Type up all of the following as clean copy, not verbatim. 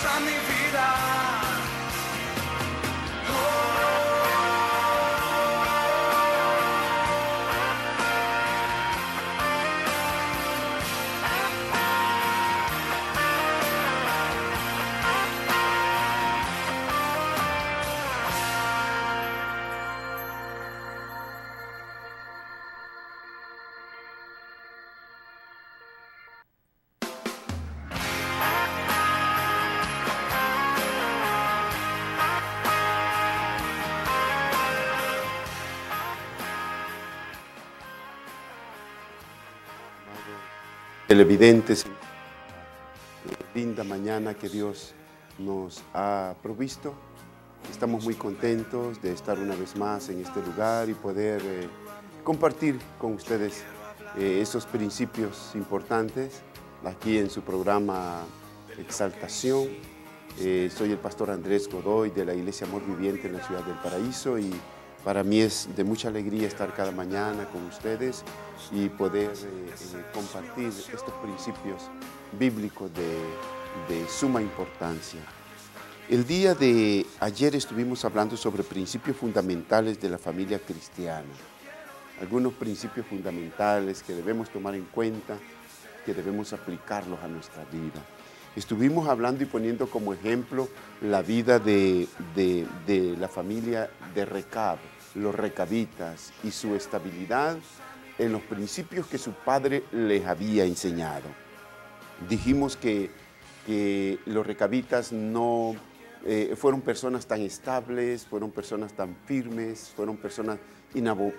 a mi vida. Televidentes, linda mañana que Dios nos ha provisto. Estamos muy contentos de estar una vez más en este lugar y poder compartir con ustedes esos principios importantes aquí en su programa Exaltación. Soy el pastor Andrés Godoy de la Iglesia Amor Viviente en la Ciudad del Paraíso y para mí es de mucha alegría estar cada mañana con ustedes y poder compartir estos principios bíblicos de suma importancia. El día de ayer estuvimos hablando sobre principios fundamentales de la familia cristiana. Algunos principios fundamentales que debemos tomar en cuenta, que debemos aplicarlos a nuestra vida. Estuvimos hablando y poniendo como ejemplo la vida de la familia de Recab, los recabitas y su estabilidad en los principios que su padre les había enseñado. Dijimos que los recabitas no fueron personas tan estables, fueron personas tan firmes, fueron personas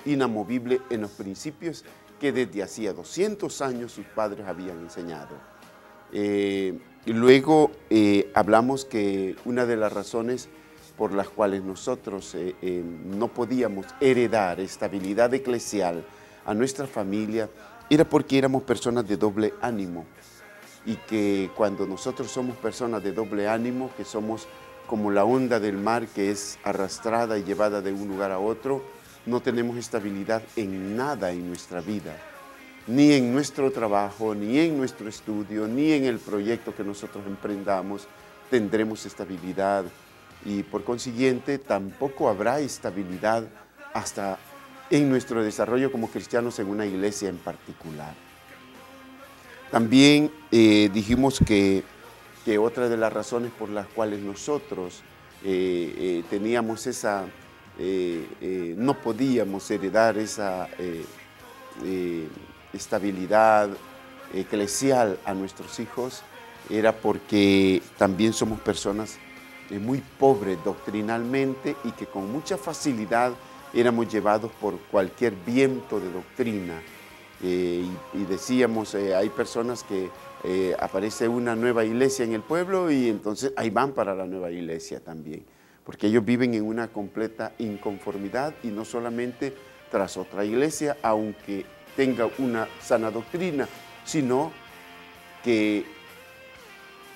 inamovibles en los principios que desde hacía 200 años sus padres habían enseñado. Y luego hablamos que una de las razones por las cuales nosotros no podíamos heredar estabilidad eclesial a nuestra familia era porque éramos personas de doble ánimo y que cuando nosotros somos personas de doble ánimo, que somos como la onda del mar que es arrastrada y llevada de un lugar a otro, no tenemos estabilidad en nada en nuestra vida. Ni en nuestro trabajo, ni en nuestro estudio, ni en el proyecto que nosotros emprendamos tendremos estabilidad y por consiguiente tampoco habrá estabilidad hasta en nuestro desarrollo como cristianos en una iglesia en particular. También dijimos que otra de las razones por las cuales nosotros teníamos esa, no podíamos heredar esa estabilidad eclesial a nuestros hijos era porque también somos personas muy pobres doctrinalmente y que con mucha facilidad éramos llevados por cualquier viento de doctrina. Y decíamos, hay personas que aparece una nueva iglesia en el pueblo y entonces ahí van para la nueva iglesia también, porque ellos viven en una completa inconformidad y no solamente tras otra iglesia, aunque tenga una sana doctrina, sino que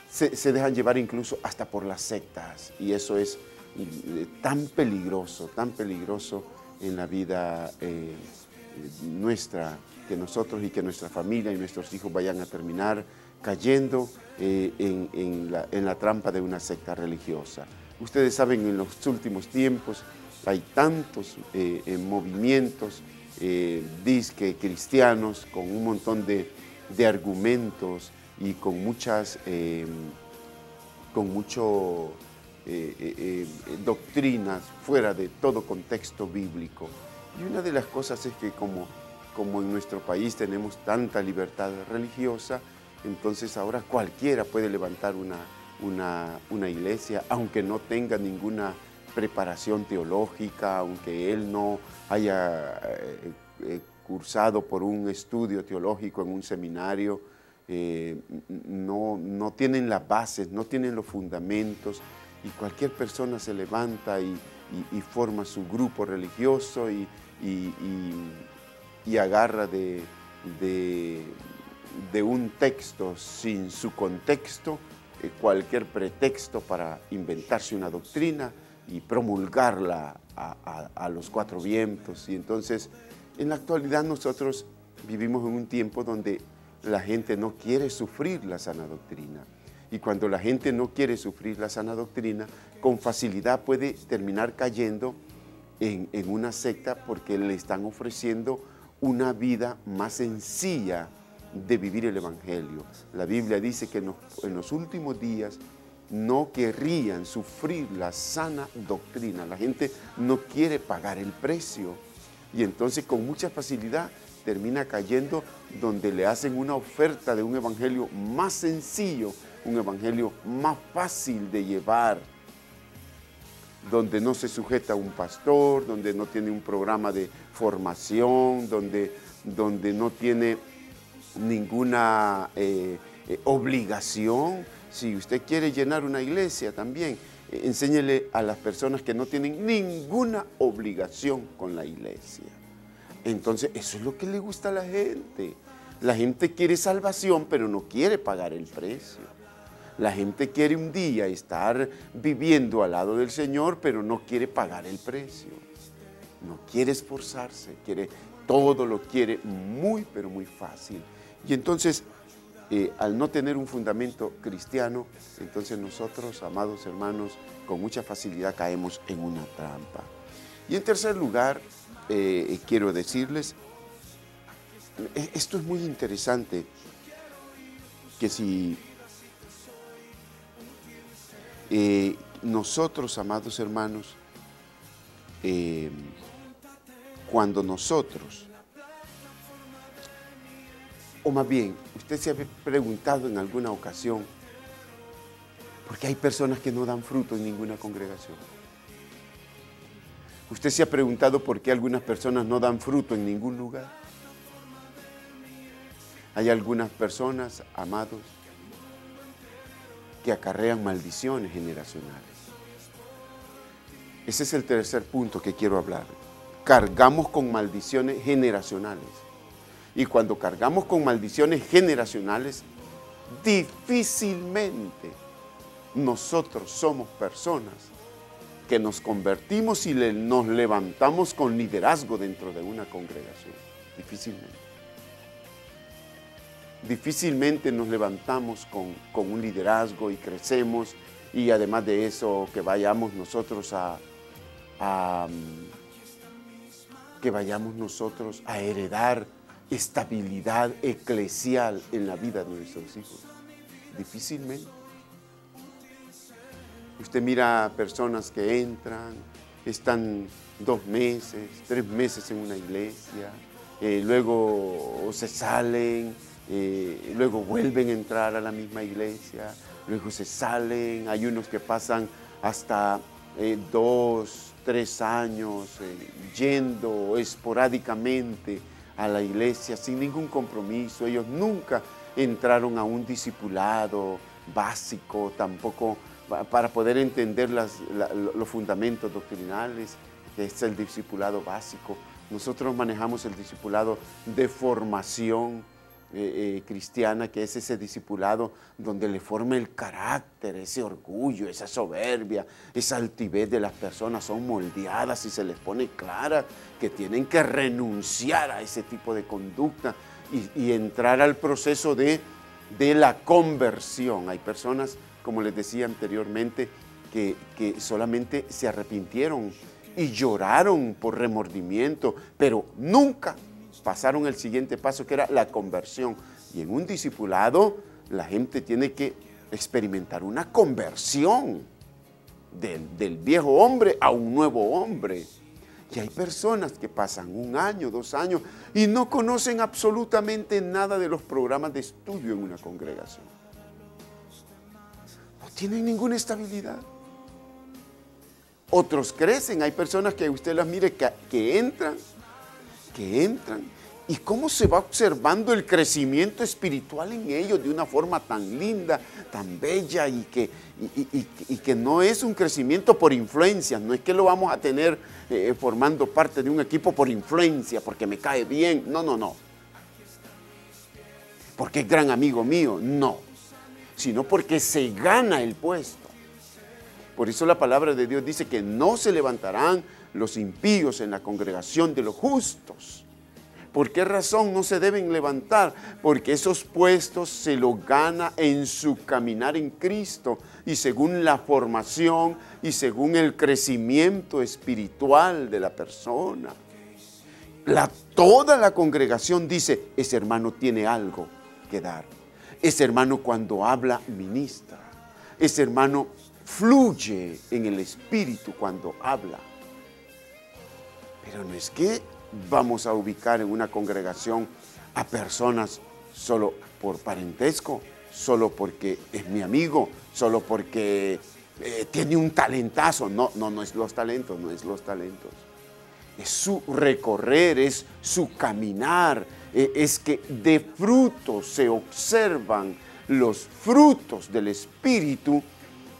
se dejan llevar incluso hasta por las sectas y eso es tan peligroso en la vida nuestra, que nosotros y que nuestra familia y nuestros hijos vayan a terminar cayendo en la trampa de una secta religiosa. Ustedes saben, en los últimos tiempos hay tantos movimientos disque cristianos con un montón de argumentos y con muchas doctrinas fuera de todo contexto bíblico. Y una de las cosas es que como en nuestro país tenemos tanta libertad religiosa, entonces ahora cualquiera puede levantar una iglesia, aunque no tenga ninguna preparación teológica, aunque él no haya cursado por un estudio teológico en un seminario, no tienen las bases, no tienen los fundamentos, y cualquier persona se levanta y forma su grupo religioso y agarra de un texto sin su contexto, cualquier pretexto para inventarse una doctrina y promulgarla a los cuatro vientos. Y entonces, en la actualidad nosotros vivimos en un tiempo donde la gente no quiere sufrir la sana doctrina. Y cuando la gente no quiere sufrir la sana doctrina, con facilidad puede terminar cayendo en una secta porque le están ofreciendo una vida más sencilla de vivir el Evangelio. La Biblia dice que en los últimos días no querrían sufrir la sana doctrina. La gente no quiere pagar el precio. Y entonces con mucha facilidad termina cayendo donde le hacen una oferta de un evangelio más sencillo, un evangelio más fácil de llevar, donde no se sujeta a un pastor, donde no tiene un programa de formación, donde no tiene ninguna obligación. Si usted quiere llenar una iglesia también, enséñele a las personas que no tienen ninguna obligación con la iglesia. Entonces, eso es lo que le gusta a la gente. La gente quiere salvación, pero no quiere pagar el precio. La gente quiere un día estar viviendo al lado del Señor, pero no quiere pagar el precio. No quiere esforzarse, todo lo quiere muy, pero muy fácil. Y entonces, al no tener un fundamento cristiano, entonces nosotros, amados hermanos, con mucha facilidad caemos en una trampa. Y en tercer lugar, quiero decirles, esto es muy interesante, que si nosotros, amados hermanos, cuando nosotros, o más bien, usted se ha preguntado en alguna ocasión, ¿por qué hay personas que no dan fruto en ninguna congregación? ¿Usted se ha preguntado por qué algunas personas no dan fruto en ningún lugar? Hay algunas personas, amados, que acarrean maldiciones generacionales. Ese es el tercer punto que quiero hablar. Cargamos con maldiciones generacionales. Y cuando cargamos con maldiciones generacionales, difícilmente nosotros somos personas que nos convertimos y nos levantamos con liderazgo dentro de una congregación. Difícilmente. Difícilmente nos levantamos con un liderazgo y crecemos, y además de eso que vayamos nosotros a heredar estabilidad eclesial en la vida de nuestros hijos. Difícilmente. Usted mira a personas que entran, están 2 meses, 3 meses en una iglesia, luego se salen, luego vuelven a entrar a la misma iglesia, luego se salen. Hay unos que pasan hasta 2, 3 años yendo esporádicamente a la iglesia sin ningún compromiso. Ellos nunca entraron a un discipulado básico, tampoco para poder entender los fundamentos doctrinales, que es el discipulado básico. Nosotros manejamos el discipulado de formación cristiana, que es ese discipulado donde le forma el carácter, ese orgullo, esa soberbia, esa altivez de las personas son moldeadas y se les pone clara que tienen que renunciar a ese tipo de conducta y entrar al proceso de la conversión. Hay personas, como les decía anteriormente, que solamente se arrepintieron y lloraron por remordimiento, pero nunca pasaron el siguiente paso, que era la conversión. Y en un discipulado la gente tiene que experimentar una conversión del viejo hombre a un nuevo hombre. Y hay personas que pasan 1 año, 2 años y no conocen absolutamente nada de los programas de estudio en una congregación. No tienen ninguna estabilidad. Otros crecen. Hay personas que usted las mire que entran, y cómo se va observando el crecimiento espiritual en ellos de una forma tan linda, tan bella, y que no es un crecimiento por influencias. No es que lo vamos a tener formando parte de un equipo por influencia, porque me cae bien. No. Porque es gran amigo mío. No. Sino porque se gana el puesto. Por eso la palabra de Dios dice que no se levantarán los impíos en la congregación de los justos. ¿Por qué razón no se deben levantar? Porque esos puestos se los gana en su caminar en Cristo y según la formación y según el crecimiento espiritual de la persona. Toda la congregación dice, ese hermano tiene algo que dar. Ese hermano cuando habla ministra. Ese hermano fluye en el espíritu cuando habla. Pero no es que vamos a ubicar en una congregación a personas solo por parentesco, solo porque es mi amigo, solo porque tiene un talentazo. No es los talentos, no es los talentos. Es su recorrer, es su caminar, es que de frutos se observan los frutos del Espíritu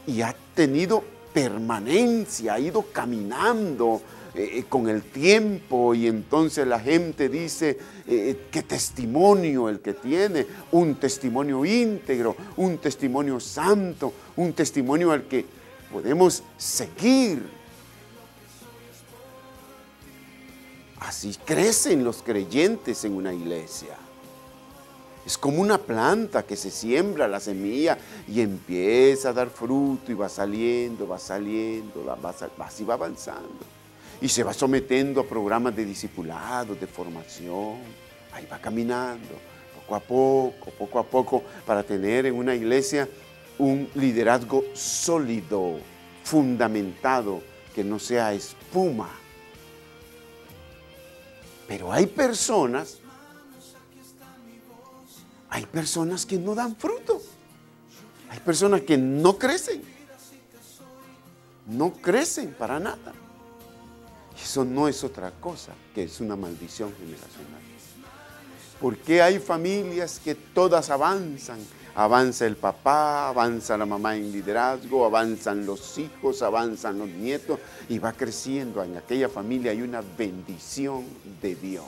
y ha tenido permanencia, ha ido caminando con el tiempo y entonces la gente dice qué testimonio el que tiene, un testimonio íntegro, un testimonio santo, un testimonio al que podemos seguir. Así crecen los creyentes en una iglesia. Es como una planta que se siembra la semilla y empieza a dar fruto y va saliendo, así va avanzando. Y se va sometiendo a programas de discipulado, de formación. Ahí va caminando, poco a poco, para tener en una iglesia un liderazgo sólido, fundamentado, que no sea espuma. Pero hay personas que no dan fruto. Hay personas que no crecen para nada. Y eso no es otra cosa que es una maldición generacional. ¿Por qué hay familias que todas avanzan? Avanza el papá, avanza la mamá en liderazgo, avanzan los hijos, avanzan los nietos y va creciendo. En aquella familia hay una bendición de Dios.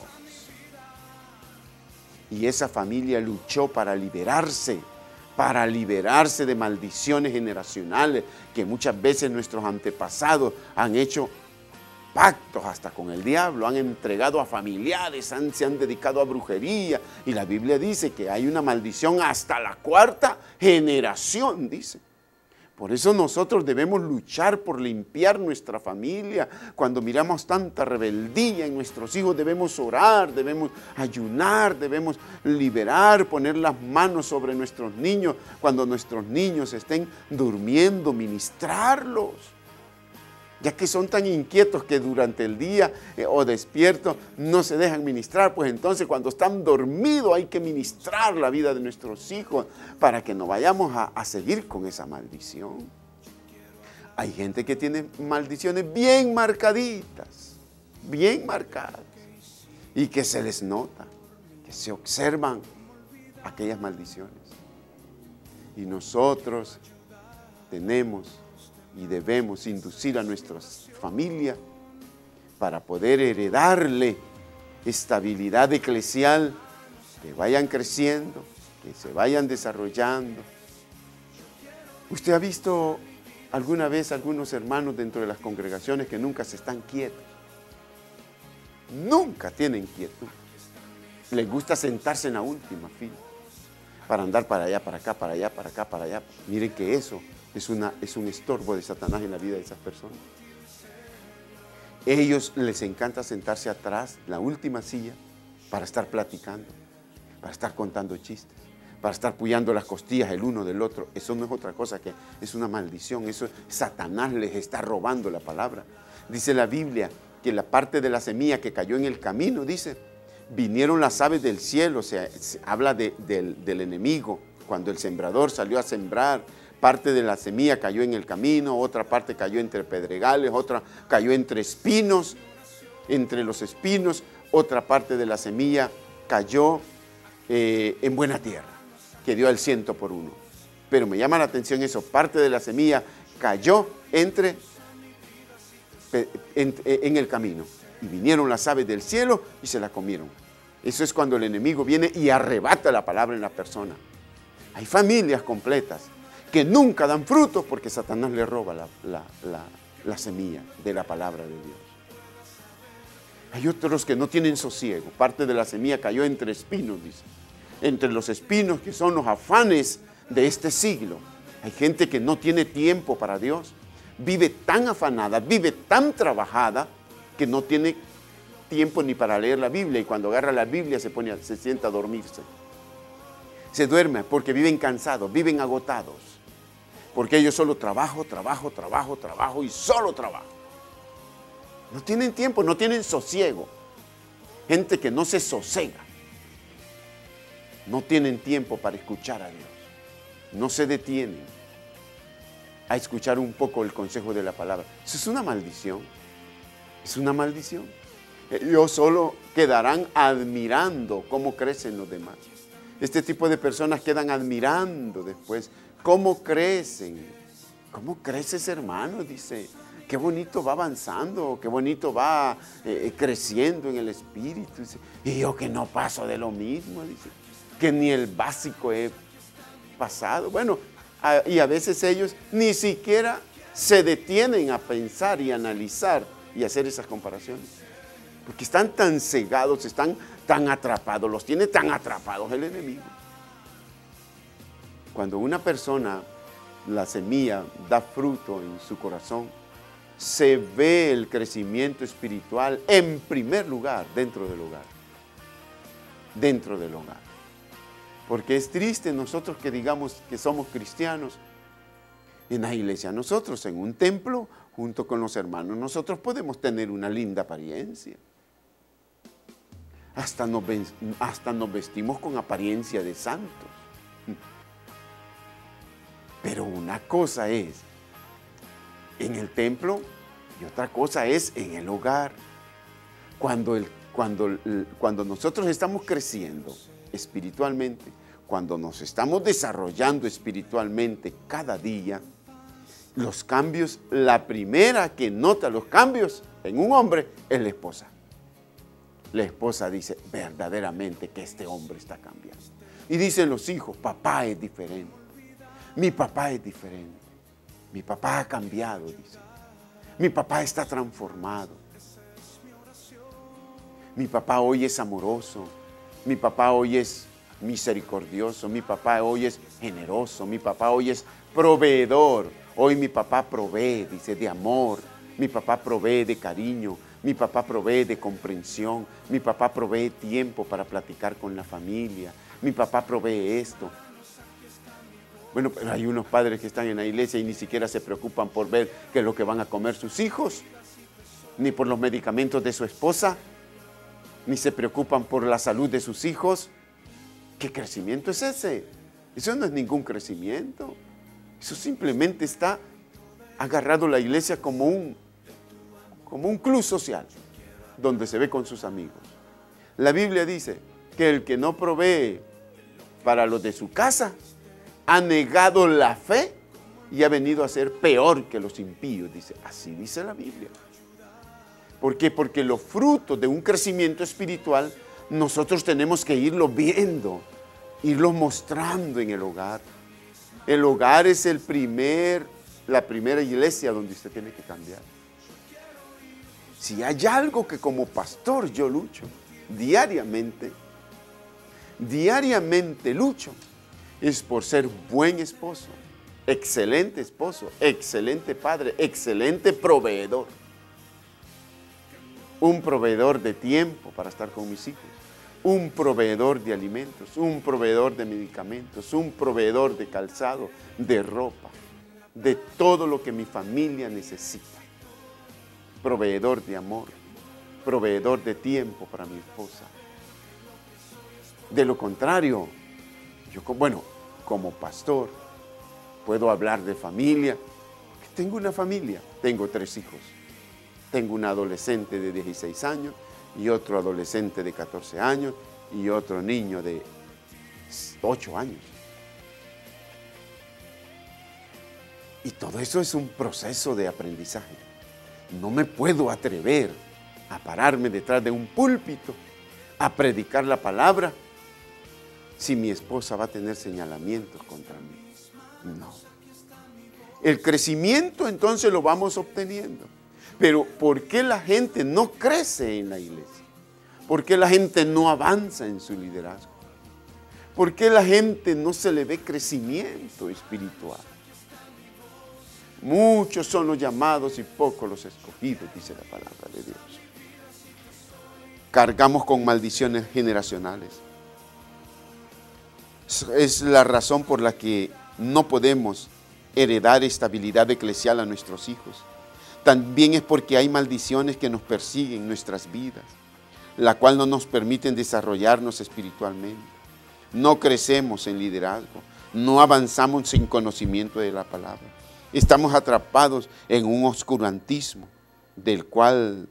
Y esa familia luchó para liberarse de maldiciones generacionales que muchas veces nuestros antepasados han hecho pactos hasta con el diablo, han entregado a familiares, se han dedicado a brujería. Y la Biblia dice que hay una maldición hasta la 4ª generación, dice. Por eso nosotros debemos luchar por limpiar nuestra familia. Cuando miramos tanta rebeldía en nuestros hijos, debemos orar, debemos ayunar, debemos liberar, poner las manos sobre nuestros niños. Cuando nuestros niños estén durmiendo, ministrarlos. Ya que son tan inquietos que durante el día o despiertos no se dejan ministrar, pues entonces cuando están dormidos hay que ministrar la vida de nuestros hijos para que no vayamos a seguir con esa maldición. Hay gente que tiene maldiciones bien marcaditas, bien marcadas, y que se les nota, que se observan aquellas maldiciones. Y nosotros tenemos y debemos inducir a nuestras familias para poder heredarle estabilidad eclesial, que vayan creciendo, que se vayan desarrollando. ¿Usted ha visto alguna vez algunos hermanos dentro de las congregaciones que nunca se están quietos? Nunca tienen quietud. Les gusta sentarse en la última fila para andar para allá, para acá, para allá, para acá, para allá. Miren que eso es un estorbo de Satanás en la vida de esas personas. Ellos les encanta sentarse atrás, la última silla, para estar platicando, para estar contando chistes, para estar puyando las costillas el uno del otro. Eso no es otra cosa que es una maldición. Eso Satanás les está robando la palabra. Dice la Biblia que la parte de la semilla que cayó en el camino, dice, vinieron las aves del cielo. O sea, se habla del enemigo. Cuando el sembrador salió a sembrar, parte de la semilla cayó en el camino, otra parte cayó entre pedregales, otra cayó entre espinos, entre los espinos, otra parte de la semilla cayó en buena tierra, que dio al 100 por 1. Pero me llama la atención eso, parte de la semilla cayó en el camino, y vinieron las aves del cielo y se la comieron. Eso es cuando el enemigo viene y arrebata la palabra en la persona. Hay familias completas que nunca dan frutos porque Satanás le roba la semilla de la palabra de Dios. Hay otros que no tienen sosiego. Parte de la semilla cayó entre espinos, dice. Entre los espinos que son los afanes de este siglo. Hay gente que no tiene tiempo para Dios. Vive tan afanada, vive tan trabajada que no tiene tiempo ni para leer la Biblia. Y cuando agarra la Biblia se sienta a dormirse. Se duerme porque viven cansados, viven agotados. Porque ellos solo trabajo y solo trabajo. No tienen tiempo, no tienen sosiego. Gente que no se sosega. No tienen tiempo para escuchar a Dios. No se detienen a escuchar un poco el consejo de la palabra. Eso es una maldición. Es una maldición. Ellos solo quedarán admirando cómo crecen los demás. Este tipo de personas quedan admirando después cómo crecen. ¿Cómo creces, hermano? Dice. Qué bonito va avanzando, qué bonito va creciendo en el espíritu. Dice, y yo que no paso de lo mismo, dice, que ni el básico he pasado. Bueno, y a veces ellos ni siquiera se detienen a pensar y analizar y hacer esas comparaciones. Porque están tan cegados, están tan atrapados, los tiene tan atrapados el enemigo. Cuando una persona, la semilla, da fruto en su corazón, se ve el crecimiento espiritual en primer lugar dentro del hogar. Dentro del hogar. Porque es triste nosotros que digamos que somos cristianos en la iglesia. Nosotros en un templo, junto con los hermanos, nosotros podemos tener una linda apariencia. Hasta nos vestimos con apariencia de santos. Pero una cosa es en el templo y otra cosa es en el hogar. Cuando nosotros estamos creciendo espiritualmente, cuando nos estamos desarrollando espiritualmente cada día, los cambios, la primera que nota los cambios en un hombre es la esposa. La esposa dice verdaderamente que este hombre está cambiando. Y dicen los hijos, papá es diferente. Mi papá es diferente. Mi papá ha cambiado, dice. Mi papá está transformado. Mi papá hoy es amoroso. Mi papá hoy es misericordioso. Mi papá hoy es generoso. Mi papá hoy es proveedor. Hoy mi papá provee, dice, de amor. Mi papá provee de cariño. Mi papá provee de comprensión. Mi papá provee tiempo para platicar con la familia. Mi papá provee esto. Bueno, pero hay unos padres que están en la iglesia y ni siquiera se preocupan por ver qué es lo que van a comer sus hijos, ni por los medicamentos de su esposa, ni se preocupan por la salud de sus hijos. ¿Qué crecimiento es ese? Eso no es ningún crecimiento. Eso simplemente está agarrado la iglesia como un club social, donde se ve con sus amigos. La Biblia dice que el que no provee para los de su casa, ha negado la fe y ha venido a ser peor que los impíos, dice. Así dice la Biblia. ¿Por qué? Porque los frutos de un crecimiento espiritual nosotros tenemos que irlos viendo, irlos mostrando en el hogar. El hogar es la primera iglesia donde usted tiene que cambiar. Si hay algo que como pastor yo lucho diariamente lucho, es por ser buen esposo, excelente padre, excelente proveedor. Un proveedor de tiempo para estar con mis hijos, un proveedor de alimentos, un proveedor de medicamentos, un proveedor de calzado, de ropa, de todo lo que mi familia necesita. Proveedor de amor, proveedor de tiempo para mi esposa. De lo contrario, yo, como pastor, puedo hablar de familia. Tengo una familia, tengo 3 hijos. Tengo un adolescente de 16 años y otro adolescente de 14 años y otro niño de 8 años. Y todo eso es un proceso de aprendizaje. No me puedo atrever a pararme detrás de un púlpito a predicar la palabra si mi esposa va a tener señalamientos contra mí. No. El crecimiento entonces lo vamos obteniendo Pero ¿por qué la gente no crece en la iglesia? ¿Por qué la gente no avanza en su liderazgo? ¿Por qué la gente no se le ve crecimiento espiritual? Muchos son los llamados y pocos los escogidos, dice la palabra de Dios. Cargamos con maldiciones generacionales. Es la razón por la que no podemos heredar estabilidad eclesial a nuestros hijos. También es porque hay maldiciones que nos persiguen en nuestras vidas, la cual no nos permiten desarrollarnos espiritualmente. No crecemos en liderazgo, no avanzamos en conocimiento de la palabra. Estamos atrapados en un oscurantismo del cual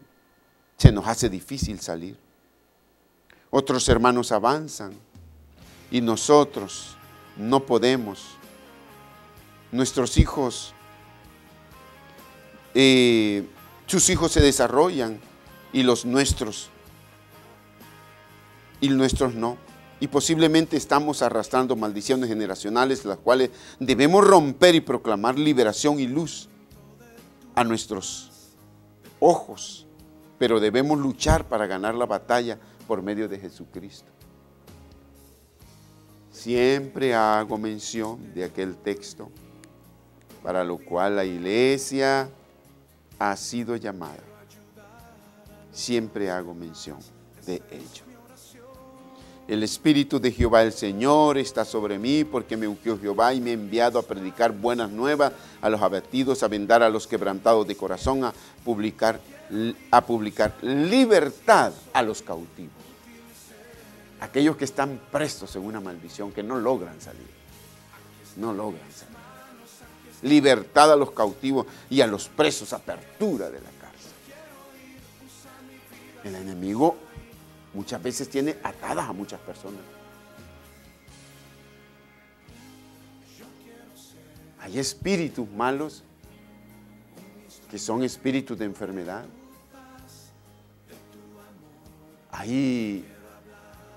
se nos hace difícil salir. Otros hermanos avanzan y nosotros no podemos. Nuestros hijos, sus hijos se desarrollan y los nuestros no. Y posiblemente estamos arrastrando maldiciones generacionales, las cuales debemos romper y proclamar liberación y luz a nuestros ojos. Pero debemos luchar para ganar la batalla por medio de Jesucristo. Siempre hago mención de aquel texto para lo cual la iglesia ha sido llamada. Siempre hago mención de ello. El Espíritu de Jehová el Señor está sobre mí, porque me ungió Jehová y me ha enviado a predicar buenas nuevas a los abatidos, a vendar a los quebrantados de corazón, a publicar libertad a los cautivos. Aquellos que están presos en una maldición, que no logran salir. No logran salir. Libertad a los cautivos y a los presos, apertura de la cárcel. El enemigo muchas veces tiene atadas a muchas personas. Hay espíritus malos que son espíritus de enfermedad. Hay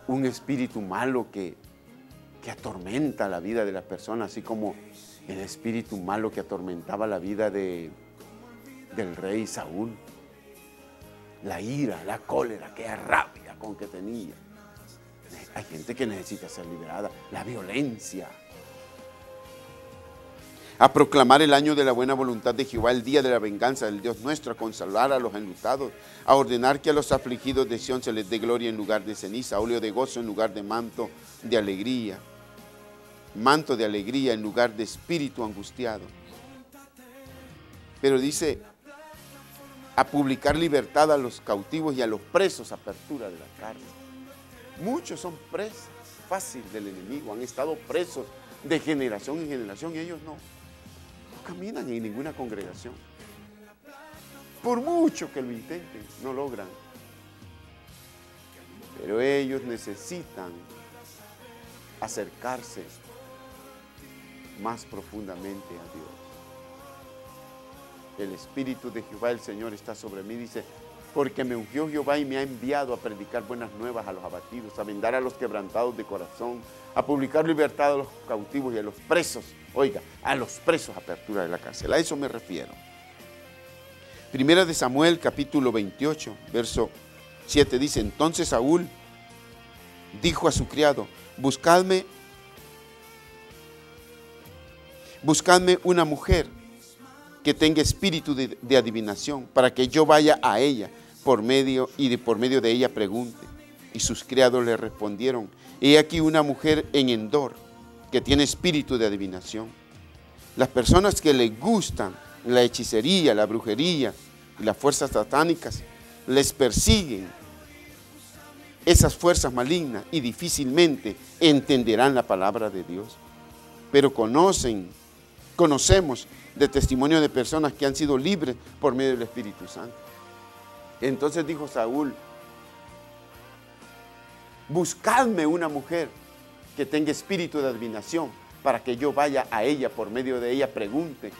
un espíritu malo que atormenta la vida de las personas, así como el espíritu malo que atormentaba la vida del rey Saúl. La ira, la cólera, aquella rabia con que tenía. Hay gente que necesita ser liberada. La violencia. A proclamar el año de la buena voluntad de Jehová, el día de la venganza del Dios nuestro, a consolar a los enlutados, a ordenar que a los afligidos de Sión se les dé gloria en lugar de ceniza, óleo de gozo en lugar de manto de alegría en lugar de espíritu angustiado. Pero dice, a publicar libertad a los cautivos y a los presos, apertura de la cárcel. Muchos son presas fáciles del enemigo, han estado presos de generación en generación y ellos no caminan en ninguna congregación. Por mucho que lo intenten, no logran. Pero ellos necesitan acercarse más profundamente a Dios. El Espíritu de Jehová el Señor está sobre mí, dice, porque me ungió Jehová y me ha enviado a predicar buenas nuevas a los abatidos, a vendar a los quebrantados de corazón, a publicar libertad a los cautivos y a los presos. Oiga, a los presos, apertura de la cárcel. A eso me refiero. Primera de Samuel, capítulo 28, verso 7 dice, entonces Saúl dijo a su criado, buscadme una mujer que tenga espíritu de adivinación, para que yo vaya a ella por medio de ella pregunte. Y sus criados le respondieron, he aquí una mujer en Endor que tiene espíritu de adivinación. Las personas que les gustan la hechicería, la brujería y las fuerzas satánicas, les persiguen esas fuerzas malignas y difícilmente entenderán la palabra de Dios. Pero conocemos de testimonio de personas que han sido libres por medio del Espíritu Santo. Entonces dijo Saúl, buscadme una mujer que tenga espíritu de adivinación, para que yo vaya a ella, por medio de ella pregunte.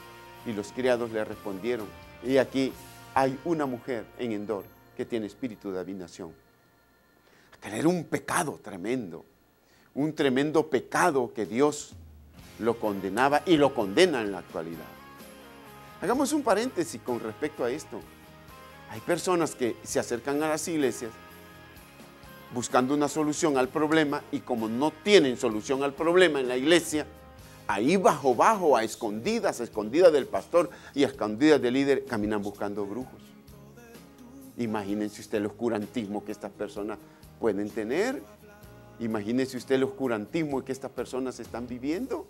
Y los criados le respondieron, y aquí hay una mujer en Endor que tiene espíritu de adivinación. Era un pecado tremendo, un tremendo pecado que Dios lo condenaba y lo condena en la actualidad. Hagamos un paréntesis con respecto a esto. Hay personas que se acercan a las iglesias buscando una solución al problema y como no tienen solución al problema en la iglesia, ahí bajo, a escondidas del pastor y a escondidas del líder, caminan buscando brujos. Imagínense usted el oscurantismo que estas personas pueden tener. Imagínense usted el oscurantismo que estas personas están viviendo.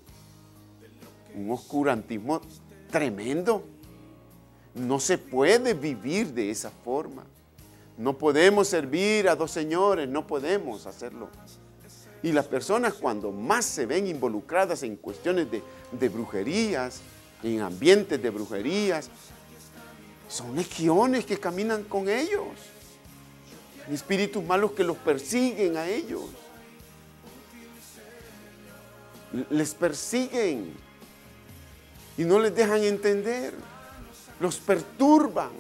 Un oscurantismo tremendo. No se puede vivir de esa forma. No podemos servir a dos señores, no podemos hacerlo. Y las personas cuando más se ven involucradas en cuestiones de brujerías, en ambientes de brujerías, son legiones que caminan con ellos. Espíritus malos que los persiguen a ellos. Les persiguen y no les dejan entender. Los perturban.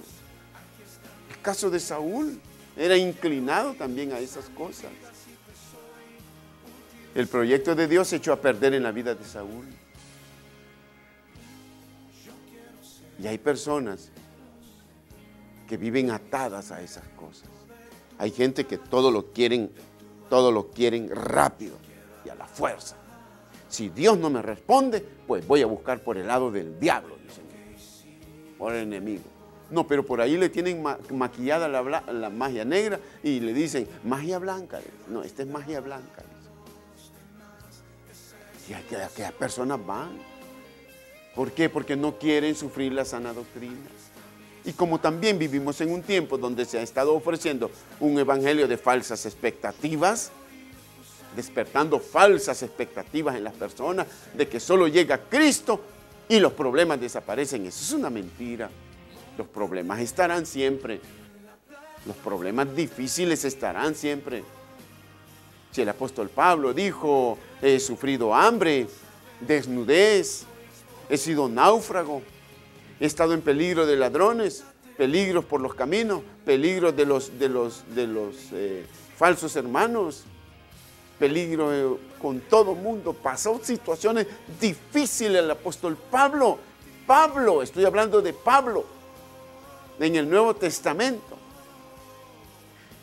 El caso de Saúl era inclinado también a esas cosas. El proyecto de Dios se echó a perder en la vida de Saúl. Y hay personas que viven atadas a esas cosas. Hay gente que todo lo quieren rápido y a la fuerza. Si Dios no me responde, pues voy a buscar por el lado del diablo, dicen, por el enemigo. No, pero por ahí le tienen maquillada la magia negra y le dicen, magia blanca. No, esta es magia blanca. Y aquellas personas van. ¿Por qué? Porque no quieren sufrir la sana doctrina. Y como también vivimos en un tiempo donde se ha estado ofreciendo un evangelio de falsas expectativas, despertando falsas expectativas en las personas de que solo llega Cristo y los problemas desaparecen. Eso es una mentira. Los problemas estarán siempre. Los problemas difíciles estarán siempre. Si el apóstol Pablo dijo, he sufrido hambre, desnudez, he sido náufrago, he estado en peligro de ladrones, peligros por los caminos, peligros de los falsos hermanos, peligro con todo mundo. Pasó situaciones difíciles el apóstol Pablo. Pablo, estoy hablando de Pablo, en el Nuevo Testamento.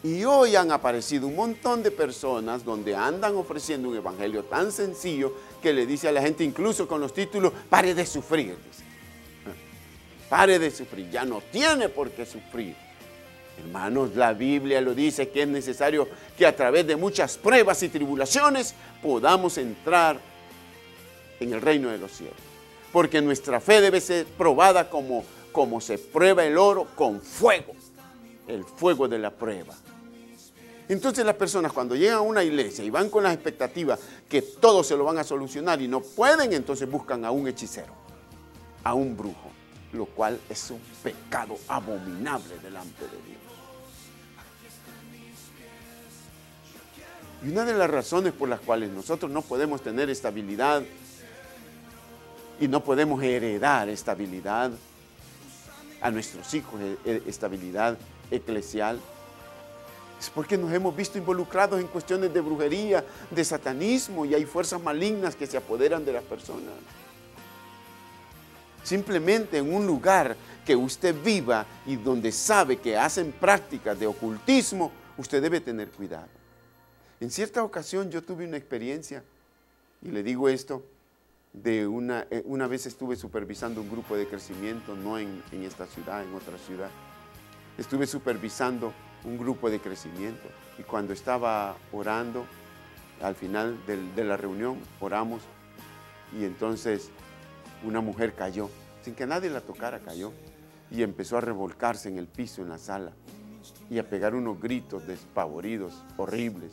Y hoy han aparecido un montón de personas donde andan ofreciendo un evangelio tan sencillo que le dice a la gente, incluso con los títulos, pare de sufrir. Dice. Pare de sufrir, ya no tiene por qué sufrir. Hermanos, la Biblia lo dice que es necesario que a través de muchas pruebas y tribulaciones podamos entrar en el reino de los cielos. Porque nuestra fe debe ser probada como se prueba el oro con fuego, el fuego de la prueba. Entonces las personas cuando llegan a una iglesia y van con las expectativas que todo se lo van a solucionar y no pueden, entonces buscan a un hechicero, a un brujo, lo cual es un pecado abominable delante de Dios. Y una de las razones por las cuales nosotros no podemos tener estabilidad y no podemos heredar estabilidad a nuestros hijos, estabilidad eclesial, es porque nos hemos visto involucrados en cuestiones de brujería, de satanismo, y hay fuerzas malignas que se apoderan de las personas. Simplemente en un lugar que usted viva y donde sabe que hacen prácticas de ocultismo, usted debe tener cuidado. En cierta ocasión yo tuve una experiencia, y le digo esto, una vez estuve supervisando un grupo de crecimiento, no en esta ciudad, en otra ciudad. Estuve supervisando un grupo de crecimiento y cuando estaba orando, al final de la reunión, oramos y entonces una mujer cayó, sin que nadie la tocara, cayó y empezó a revolcarse en el piso, en la sala y a pegar unos gritos despavoridos, horribles.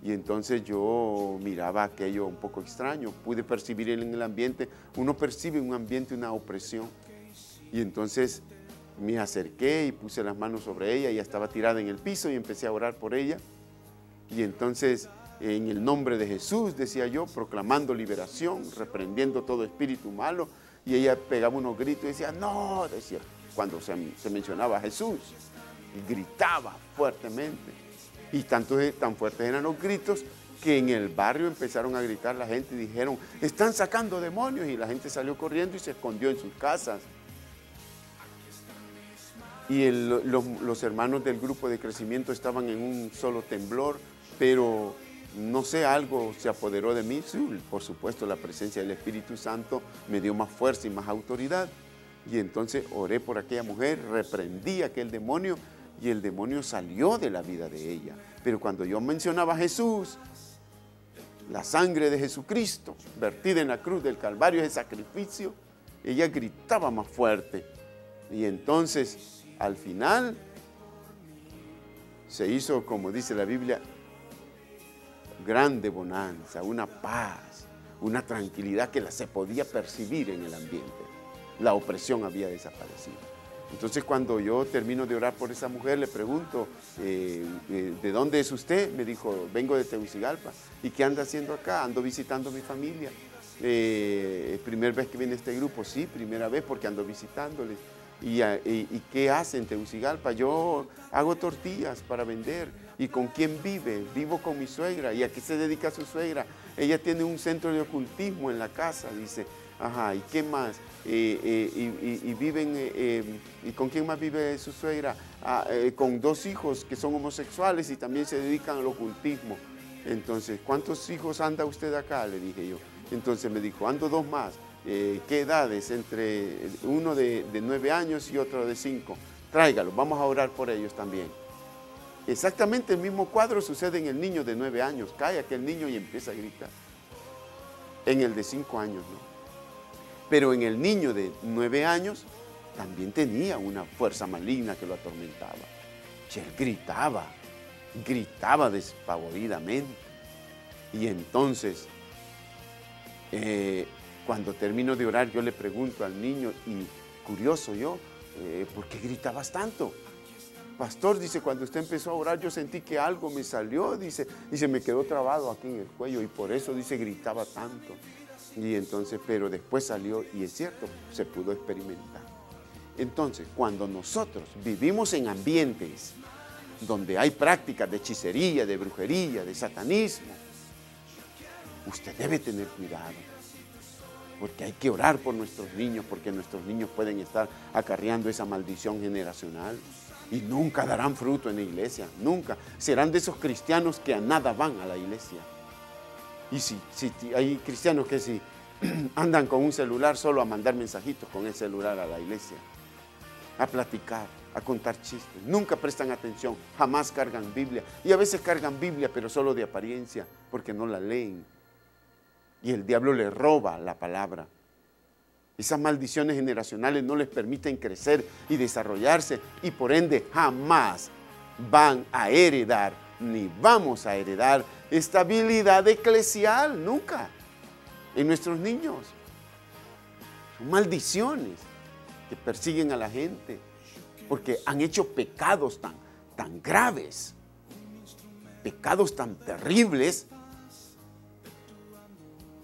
Y entonces yo miraba aquello un poco extraño, pude percibir en el ambiente, uno percibe un ambiente, una opresión. Y entonces me acerqué y puse las manos sobre ella, ella estaba tirada en el piso y empecé a orar por ella. Y entonces, en el nombre de Jesús, decía yo, proclamando liberación, reprendiendo todo espíritu malo. Y ella pegaba unos gritos y decía, no, decía, cuando se mencionaba a Jesús, y gritaba fuertemente. Y tan fuertes eran los gritos que en el barrio empezaron a gritar la gente y dijeron, están sacando demonios, y la gente salió corriendo y se escondió en sus casas. y los hermanos del grupo de crecimiento estaban en un solo temblor, pero no sé, algo se apoderó de mí. Sí, por supuesto, la presencia del Espíritu Santo me dio más fuerza y más autoridad. Y entonces oré por aquella mujer, reprendí a aquel demonio y el demonio salió de la vida de ella. Pero cuando yo mencionaba a Jesús, la sangre de Jesucristo vertida en la cruz del Calvario, ese sacrificio, ella gritaba más fuerte. Y entonces, al final, se hizo, como dice la Biblia, grande bonanza, una paz, una tranquilidad que se podía percibir en el ambiente. La opresión había desaparecido. Entonces, cuando yo termino de orar por esa mujer, le pregunto, ¿de dónde es usted? Me dijo, vengo de Tegucigalpa. ¿Y qué anda haciendo acá? Ando visitando a mi familia. ¿Primera vez que viene este grupo? Sí, primera vez porque ando visitándoles. ¿Y qué hace en Tegucigalpa? Yo hago tortillas para vender. ¿Y con quién vive? Vivo con mi suegra. ¿Y a qué se dedica su suegra? Ella tiene un centro de ocultismo en la casa, dice. Ajá, ¿y qué más? Y viven, ¿y con quién más vive su suegra? Con 2 hijos que son homosexuales y también se dedican al ocultismo. Entonces, ¿cuántos hijos anda usted acá? Le dije yo. Entonces me dijo, ando 2 más. ¿Qué edades? Entre uno de 9 años y otro de 5. Tráigalos, vamos a orar por ellos también. Exactamente el mismo cuadro sucede en el niño de 9 años. Cae aquel niño y empieza a gritar. En el de 5 años, ¿no? Pero en el niño de 9 años también tenía una fuerza maligna que lo atormentaba. Y él gritaba despavoridamente. Y entonces, cuando termino de orar, yo le pregunto al niño, y curioso yo, ¿por qué gritabas tanto? Pastor, dice, cuando usted empezó a orar, yo sentí que algo me salió, dice, y se me quedó trabado aquí en el cuello, y por eso, dice, gritaba tanto. Y entonces, pero después salió, y es cierto, se pudo experimentar. Entonces, cuando nosotros vivimos en ambientes donde hay prácticas de hechicería, de brujería, de satanismo, usted debe tener cuidado, porque hay que orar por nuestros niños, porque nuestros niños pueden estar acarreando esa maldición generacional y nunca darán fruto en la iglesia, nunca. Serán de esos cristianos que a nada van a la iglesia. Y si hay cristianos que si andan con un celular solo a mandar mensajitos con el celular a la iglesia, a platicar, a contar chistes, nunca prestan atención, jamás cargan Biblia. Y a veces cargan Biblia, pero solo de apariencia, porque no la leen. Y el diablo le roba la palabra. Esas maldiciones generacionales no les permiten crecer y desarrollarse, y por ende jamás van a heredar, ni vamos a heredar estabilidad eclesial, nunca, en nuestros niños. Son maldiciones que persiguen a la gente, porque han hecho pecados tan graves, pecados tan terribles.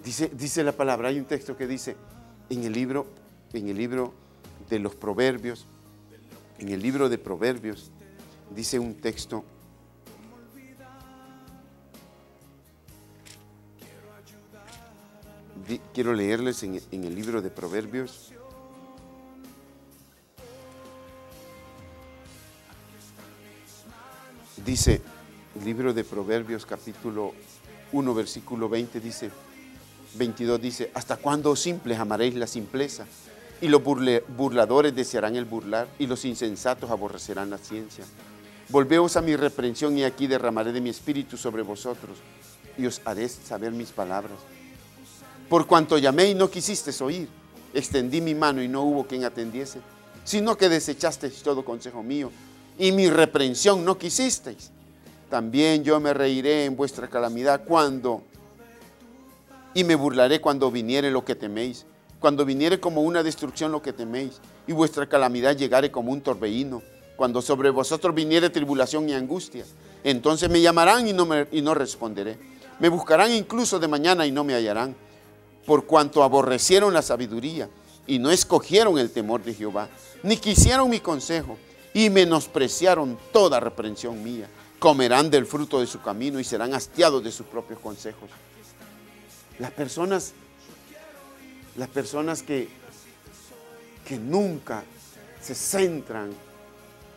Dice la palabra, hay un texto que dice en el libro de los Proverbios, en el libro de Proverbios, dice un texto, quiero leerles en el libro de Proverbios. Dice, el libro de Proverbios, capítulo 1, versículo 20, dice, 22 dice, ¿hasta cuándo, simples, amaréis la simpleza? Y los burladores desearán el burlar, y los insensatos aborrecerán la ciencia. Volveos a mi reprensión, y aquí derramaré de mi espíritu sobre vosotros, y os haré saber mis palabras. Por cuanto llamé y no quisisteis oír, extendí mi mano y no hubo quien atendiese, sino que desechasteis todo consejo mío, y mi reprensión no quisisteis. También yo me reiré en vuestra calamidad y me burlaré cuando viniere lo que teméis, cuando viniere como una destrucción lo que teméis, y vuestra calamidad llegare como un torbellino, cuando sobre vosotros viniere tribulación y angustia. Entonces me llamarán y no responderé. Me buscarán incluso de mañana y no me hallarán, por cuanto aborrecieron la sabiduría y no escogieron el temor de Jehová, ni quisieron mi consejo, y menospreciaron toda reprensión mía. Comerán del fruto de su camino y serán hastiados de sus propios consejos. Las personas que nunca se centran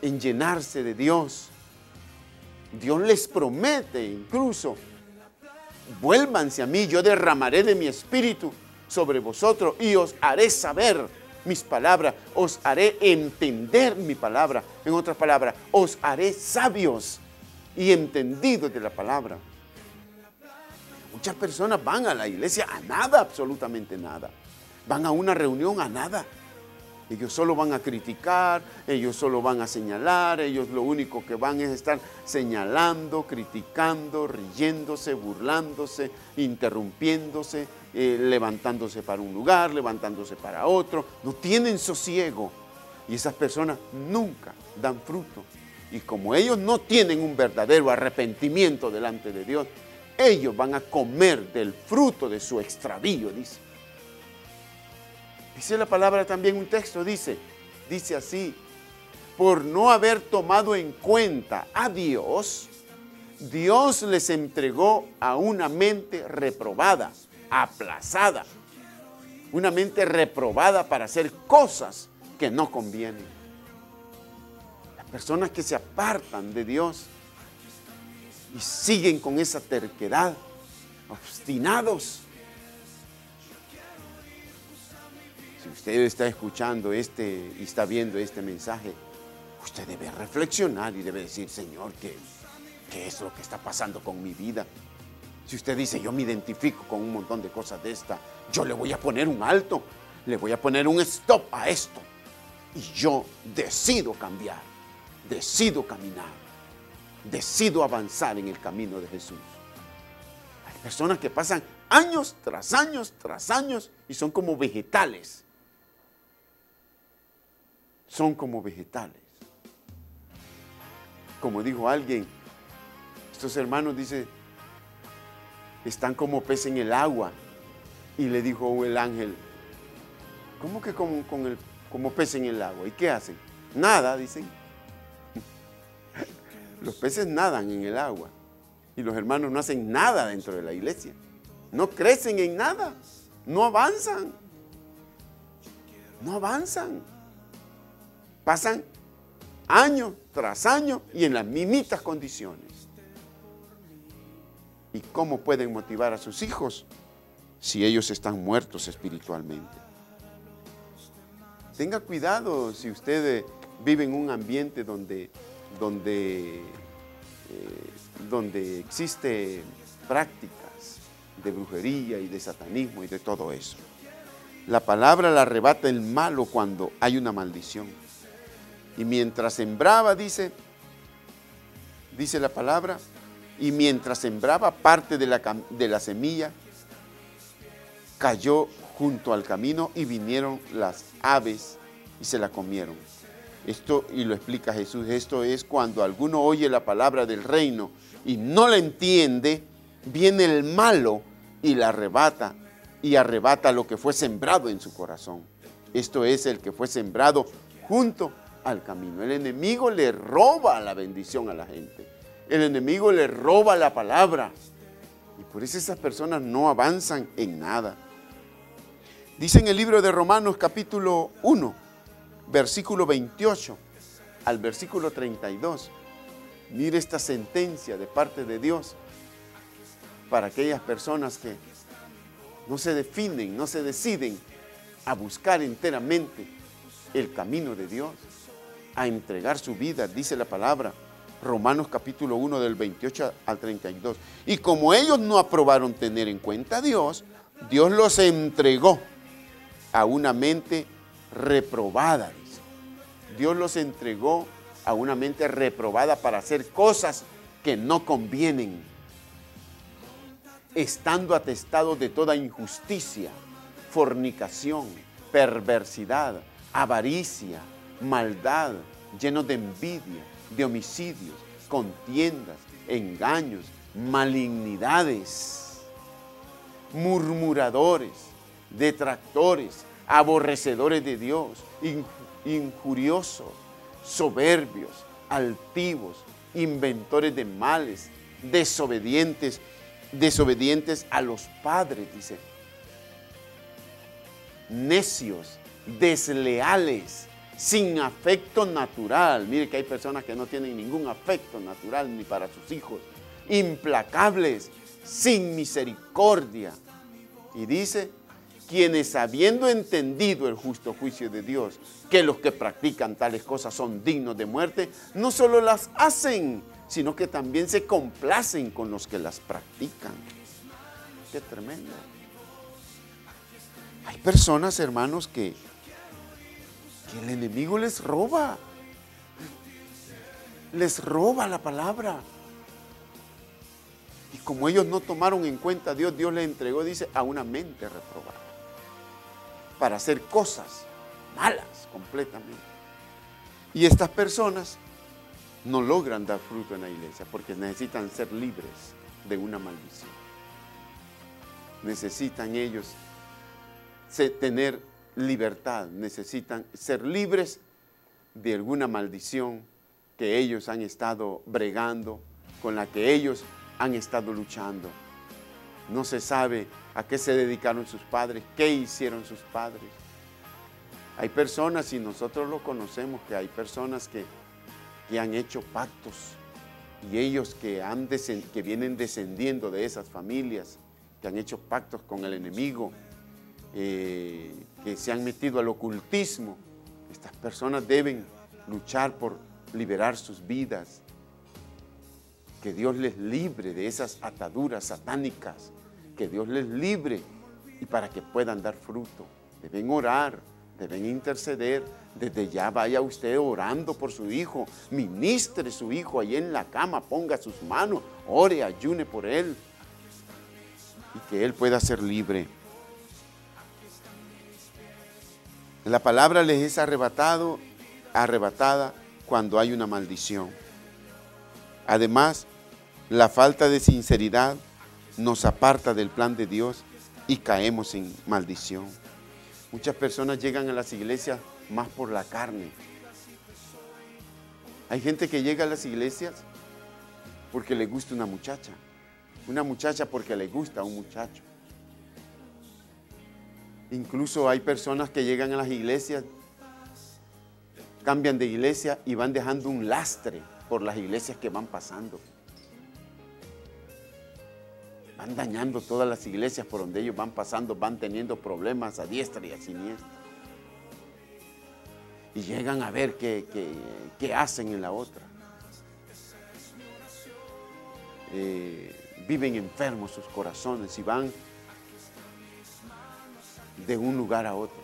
en llenarse de Dios. Dios les promete incluso, vuélvanse a mí, yo derramaré de mi espíritu sobre vosotros y os haré saber mis palabras, os haré entender mi palabra. En otras palabras, os haré sabios y entendidos de la palabra. Muchas personas van a la iglesia a nada, absolutamente nada. Van a una reunión a nada. Ellos solo van a criticar, ellos solo van a señalar, ellos lo único que van es estar señalando, criticando, riéndose, burlándose, interrumpiéndose, levantándose para un lugar, levantándose para otro. No tienen sosiego y esas personas nunca dan fruto. Y como ellos no tienen un verdadero arrepentimiento delante de Dios, ellos van a comer del fruto de su extravío, dice. Dice la palabra también, un texto dice así: por no haber tomado en cuenta a Dios, Dios les entregó a una mente reprobada, aplazada, una mente reprobada para hacer cosas que no convienen. Las personas que se apartan de Dios y siguen con esa terquedad, obstinados. Si usted está escuchando y está viendo este mensaje, usted debe reflexionar y debe decir: Señor, ¿qué es lo que está pasando con mi vida? Si usted dice: yo me identifico con un montón de cosas de esta, yo le voy a poner un alto, le voy a poner un stop a esto. Y yo decido cambiar, decido caminar, decido avanzar en el camino de Jesús. Hay personas que pasan años tras años tras años y son como vegetales. Son como vegetales. Como dijo alguien, estos hermanos, dice, están como pez en el agua. Y le dijo el ángel: ¿cómo que como pez en el agua? ¿Y qué hacen? Nada, dicen. Los peces nadan en el agua. Y los hermanos no hacen nada dentro de la iglesia. No crecen en nada. No avanzan. No avanzan. Pasan año tras año y en las mismitas condiciones. ¿Y cómo pueden motivar a sus hijos si ellos están muertos espiritualmente? Tenga cuidado si usted vive en un ambiente donde existe prácticas de brujería y de satanismo y de todo eso. La palabra la arrebata el malo cuando hay una maldición. Y mientras sembraba, dice la palabra, y mientras sembraba parte de la semilla, cayó junto al camino y vinieron las aves y se la comieron. Esto, y lo explica Jesús, esto es cuando alguno oye la palabra del reino y no la entiende, viene el malo y la arrebata, y arrebata lo que fue sembrado en su corazón. Esto es el que fue sembrado junto al camino. El enemigo le roba la bendición a la gente. El enemigo le roba la palabra. Y por eso esas personas no avanzan en nada. Dice en el libro de Romanos capítulo 1, versículo 28 al versículo 32. Mire esta sentencia de parte de Dios para aquellas personas que no se definen, no se deciden a buscar enteramente el camino de Dios, a entregar su vida. Dice la palabra, Romanos capítulo 1 del 28 al 32. Y como ellos no aprobaron tener en cuenta a Dios, Dios los entregó a una mente reprobada, dice. Dios los entregó a una mente reprobada para hacer cosas que no convienen, estando atestados de toda injusticia, fornicación, perversidad, avaricia, maldad, llenos de envidia, de homicidios, contiendas, engaños, malignidades, murmuradores, detractores, aborrecedores de Dios, injuriosos, soberbios, altivos, inventores de males, desobedientes a los padres, dice, necios, desleales, sin afecto natural. Mire que hay personas que no tienen ningún afecto natural ni para sus hijos. Implacables, sin misericordia. Y dice, quienes habiendo entendido el justo juicio de Dios, que los que practican tales cosas son dignos de muerte, no solo las hacen, sino que también se complacen con los que las practican. Qué tremendo. Hay personas, hermanos, que el enemigo les roba la palabra. Y como ellos no tomaron en cuenta a Dios, Dios les entregó, dice, a una mente reprobada, para hacer cosas malas completamente. Y estas personas no logran dar fruto en la iglesia porque necesitan ser libres de una maldición. Necesitan ellos tener libertad, necesitan ser libres de alguna maldición que ellos han estado bregando, con la que ellos han estado luchando. No se sabe a qué se dedicaron sus padres, qué hicieron sus padres. Hay personas, y nosotros lo conocemos, que hay personas que han hecho pactos, y ellos que vienen descendiendo de esas familias, que han hecho pactos con el enemigo, que se han metido al ocultismo. Estas personas deben luchar por liberar sus vidas. Que Dios les libre de esas ataduras satánicas, que Dios les libre, y para que puedan dar fruto. Deben orar, deben interceder. Desde ya vaya usted orando por su hijo, ministre su hijo ahí en la cama, ponga sus manos, ore, ayune por él, y que él pueda ser libre. La palabra les es arrebatada cuando hay una maldición. Además, la falta de sinceridad nos aparta del plan de Dios y caemos en maldición. Muchas personas llegan a las iglesias más por la carne. Hay gente que llega a las iglesias porque le gusta una muchacha porque le gusta a un muchacho. Incluso hay personas que llegan a las iglesias, cambian de iglesia y van dejando un lastre por las iglesias que van pasando. Van dañando todas las iglesias por donde ellos van pasando, van teniendo problemas a diestra y a siniestra. Y llegan a ver qué hacen en la otra. Viven enfermos sus corazones y van de un lugar a otro.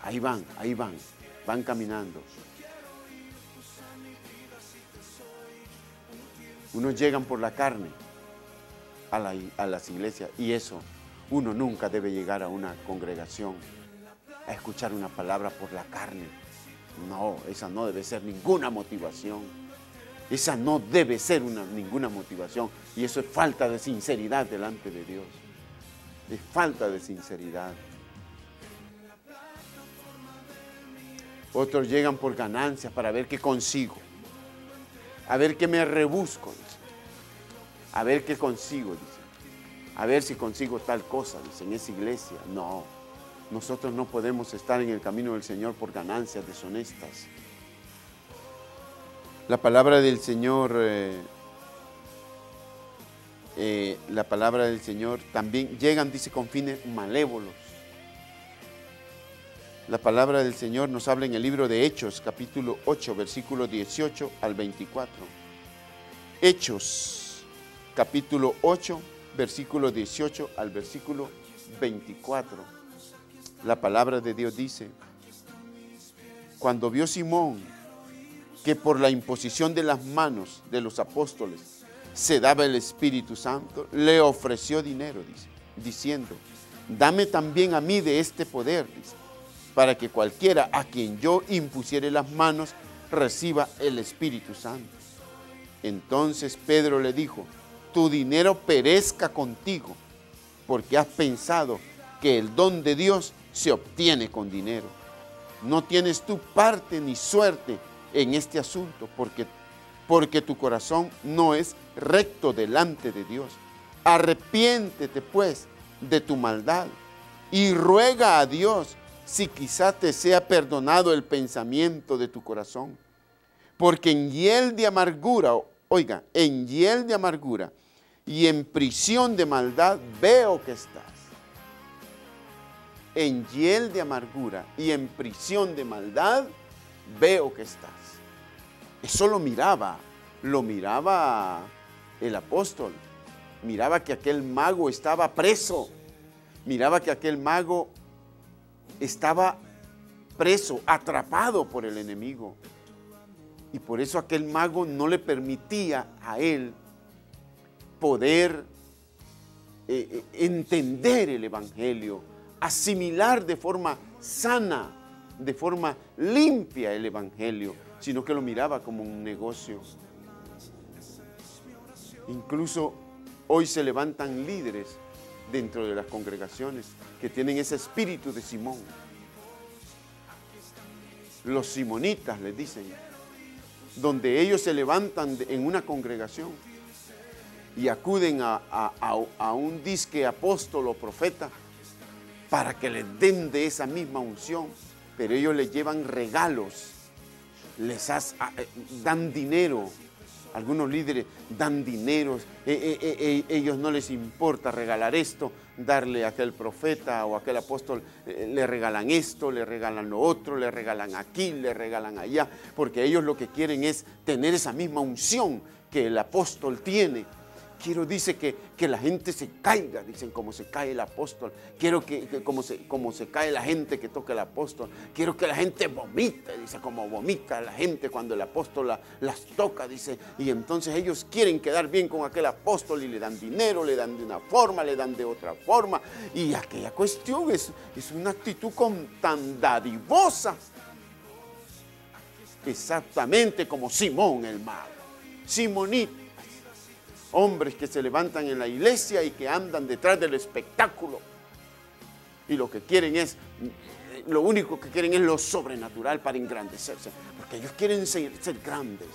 Ahí van caminando. Unos llegan por la carne a las iglesias, y eso, uno nunca debe llegar a una congregación a escuchar una palabra por la carne. No, esa no debe ser ninguna motivación. Esa no debe ser ninguna motivación. Y eso es falta de sinceridad delante de Dios. Es falta de sinceridad. Otros llegan por ganancias para ver qué consigo. A ver qué me rebusco, dice. A ver qué consigo, dice. A ver si consigo tal cosa, dice, en esa iglesia. No, nosotros no podemos estar en el camino del Señor por ganancias deshonestas. La palabra del Señor, también llegan, dice, con fines malévolos. La palabra del Señor nos habla en el libro de Hechos, capítulo 8, versículo 18 al 24. Hechos, capítulo 8, versículo 18 al versículo 24. La palabra de Dios dice: cuando vio Simón que por la imposición de las manos de los apóstoles se daba el Espíritu Santo, le ofreció dinero, dice, diciendo: dame también a mí de este poder, dice, para que cualquiera a quien yo impusiere las manos reciba el Espíritu Santo. Entonces Pedro le dijo: tu dinero perezca contigo, porque has pensado que el don de Dios se obtiene con dinero. No tienes tu parte ni suerte en este asunto, porque tu corazón no es recto delante de Dios. Arrepiéntete pues de tu maldad y ruega a Dios si quizá te sea perdonado el pensamiento de tu corazón. Porque en hiel de amargura, oiga, en hiel de amargura y en prisión de maldad veo que estás. En hiel de amargura y en prisión de maldad veo que estás. Eso lo miraba el apóstol. Miraba que aquel mago estaba preso. Miraba que aquel mago estaba preso, atrapado por el enemigo. Y por eso aquel mago no le permitía a él poder entender el evangelio, asimilar de forma sana, de forma limpia el evangelio, sino que lo miraba como un negocio. Incluso hoy se levantan líderes dentro de las congregaciones que tienen ese espíritu de Simón. Los simonitas les dicen, donde ellos se levantan en una congregación y acuden a un disque apóstol o profeta para que les den de esa misma unción, pero ellos les llevan regalos, dan dinero. Algunos líderes dan dinero, ellos no les importa regalar esto, darle a aquel profeta o a aquel apóstol, le regalan esto, le regalan lo otro, le regalan aquí, le regalan allá, porque ellos lo que quieren es tener esa misma unción que el apóstol tiene. Quiero, dice, que la gente se caiga, dicen, como se cae el apóstol. Quiero que como se cae la gente que toca el apóstol. Quiero que la gente vomite, dice, como vomita la gente cuando el apóstol las toca, dice. Y entonces ellos quieren quedar bien con aquel apóstol y le dan dinero, le dan de una forma, le dan de otra forma. Y aquella cuestión es una actitud tan dadivosa. Exactamente como Simón el mago. Simonito. Hombres que se levantan en la iglesia y que andan detrás del espectáculo. Y lo único que quieren es lo sobrenatural para engrandecerse. Porque ellos quieren ser grandes.